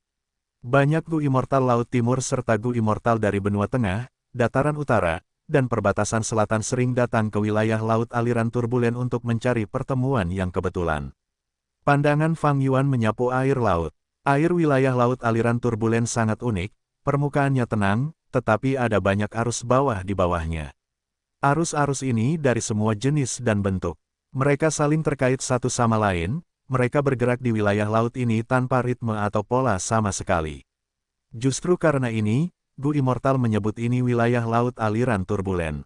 Banyak Gu Immortal Laut Timur serta Gu Immortal dari benua tengah, dataran utara, dan perbatasan selatan sering datang ke wilayah laut aliran turbulen untuk mencari pertemuan yang kebetulan. Pandangan Fang Yuan menyapu air laut. Air wilayah laut aliran turbulen sangat unik, permukaannya tenang, tetapi ada banyak arus bawah di bawahnya. Arus-arus ini dari semua jenis dan bentuk. Mereka saling terkait satu sama lain, mereka bergerak di wilayah laut ini tanpa ritme atau pola sama sekali. Justru karena ini, Gu Immortal menyebut ini wilayah laut aliran turbulen.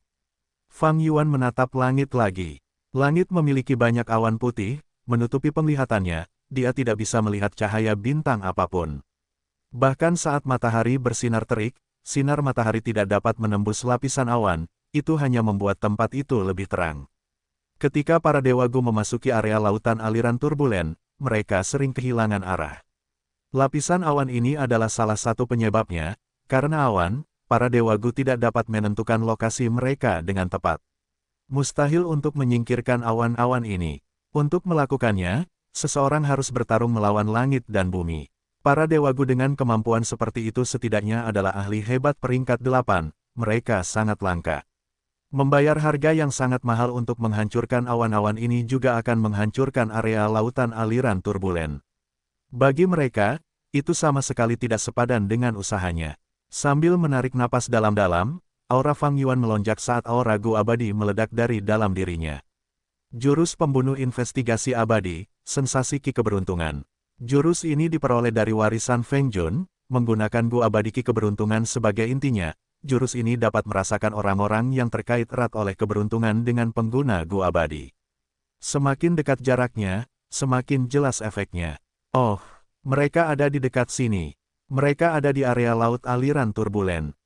Fang Yuan menatap langit lagi. Langit memiliki banyak awan putih, menutupi penglihatannya, dia tidak bisa melihat cahaya bintang apapun. Bahkan saat matahari bersinar terik, sinar matahari tidak dapat menembus lapisan awan, itu hanya membuat tempat itu lebih terang. Ketika para Dewa Gu memasuki area lautan aliran turbulen, mereka sering kehilangan arah. Lapisan awan ini adalah salah satu penyebabnya, karena awan, para Dewa Gu tidak dapat menentukan lokasi mereka dengan tepat. Mustahil untuk menyingkirkan awan-awan ini. Untuk melakukannya, seseorang harus bertarung melawan langit dan bumi. Para Dewa Gu dengan kemampuan seperti itu setidaknya adalah ahli hebat peringkat 8, mereka sangat langka. Membayar harga yang sangat mahal untuk menghancurkan awan-awan ini juga akan menghancurkan area lautan aliran turbulen. Bagi mereka, itu sama sekali tidak sepadan dengan usahanya. Sambil menarik napas dalam-dalam, aura Fang Yuan melonjak saat aura Gu abadi meledak dari dalam dirinya. Jurus pembunuh investigasi abadi, sensasi Ki keberuntungan. Jurus ini diperoleh dari warisan Feng Jun, menggunakan Gu abadi Ki keberuntungan sebagai intinya. Jurus ini dapat merasakan orang-orang yang terkait erat oleh keberuntungan dengan pengguna Gu abadi. Semakin dekat jaraknya, semakin jelas efeknya. Oh, mereka ada di dekat sini. Mereka ada di area laut aliran turbulen.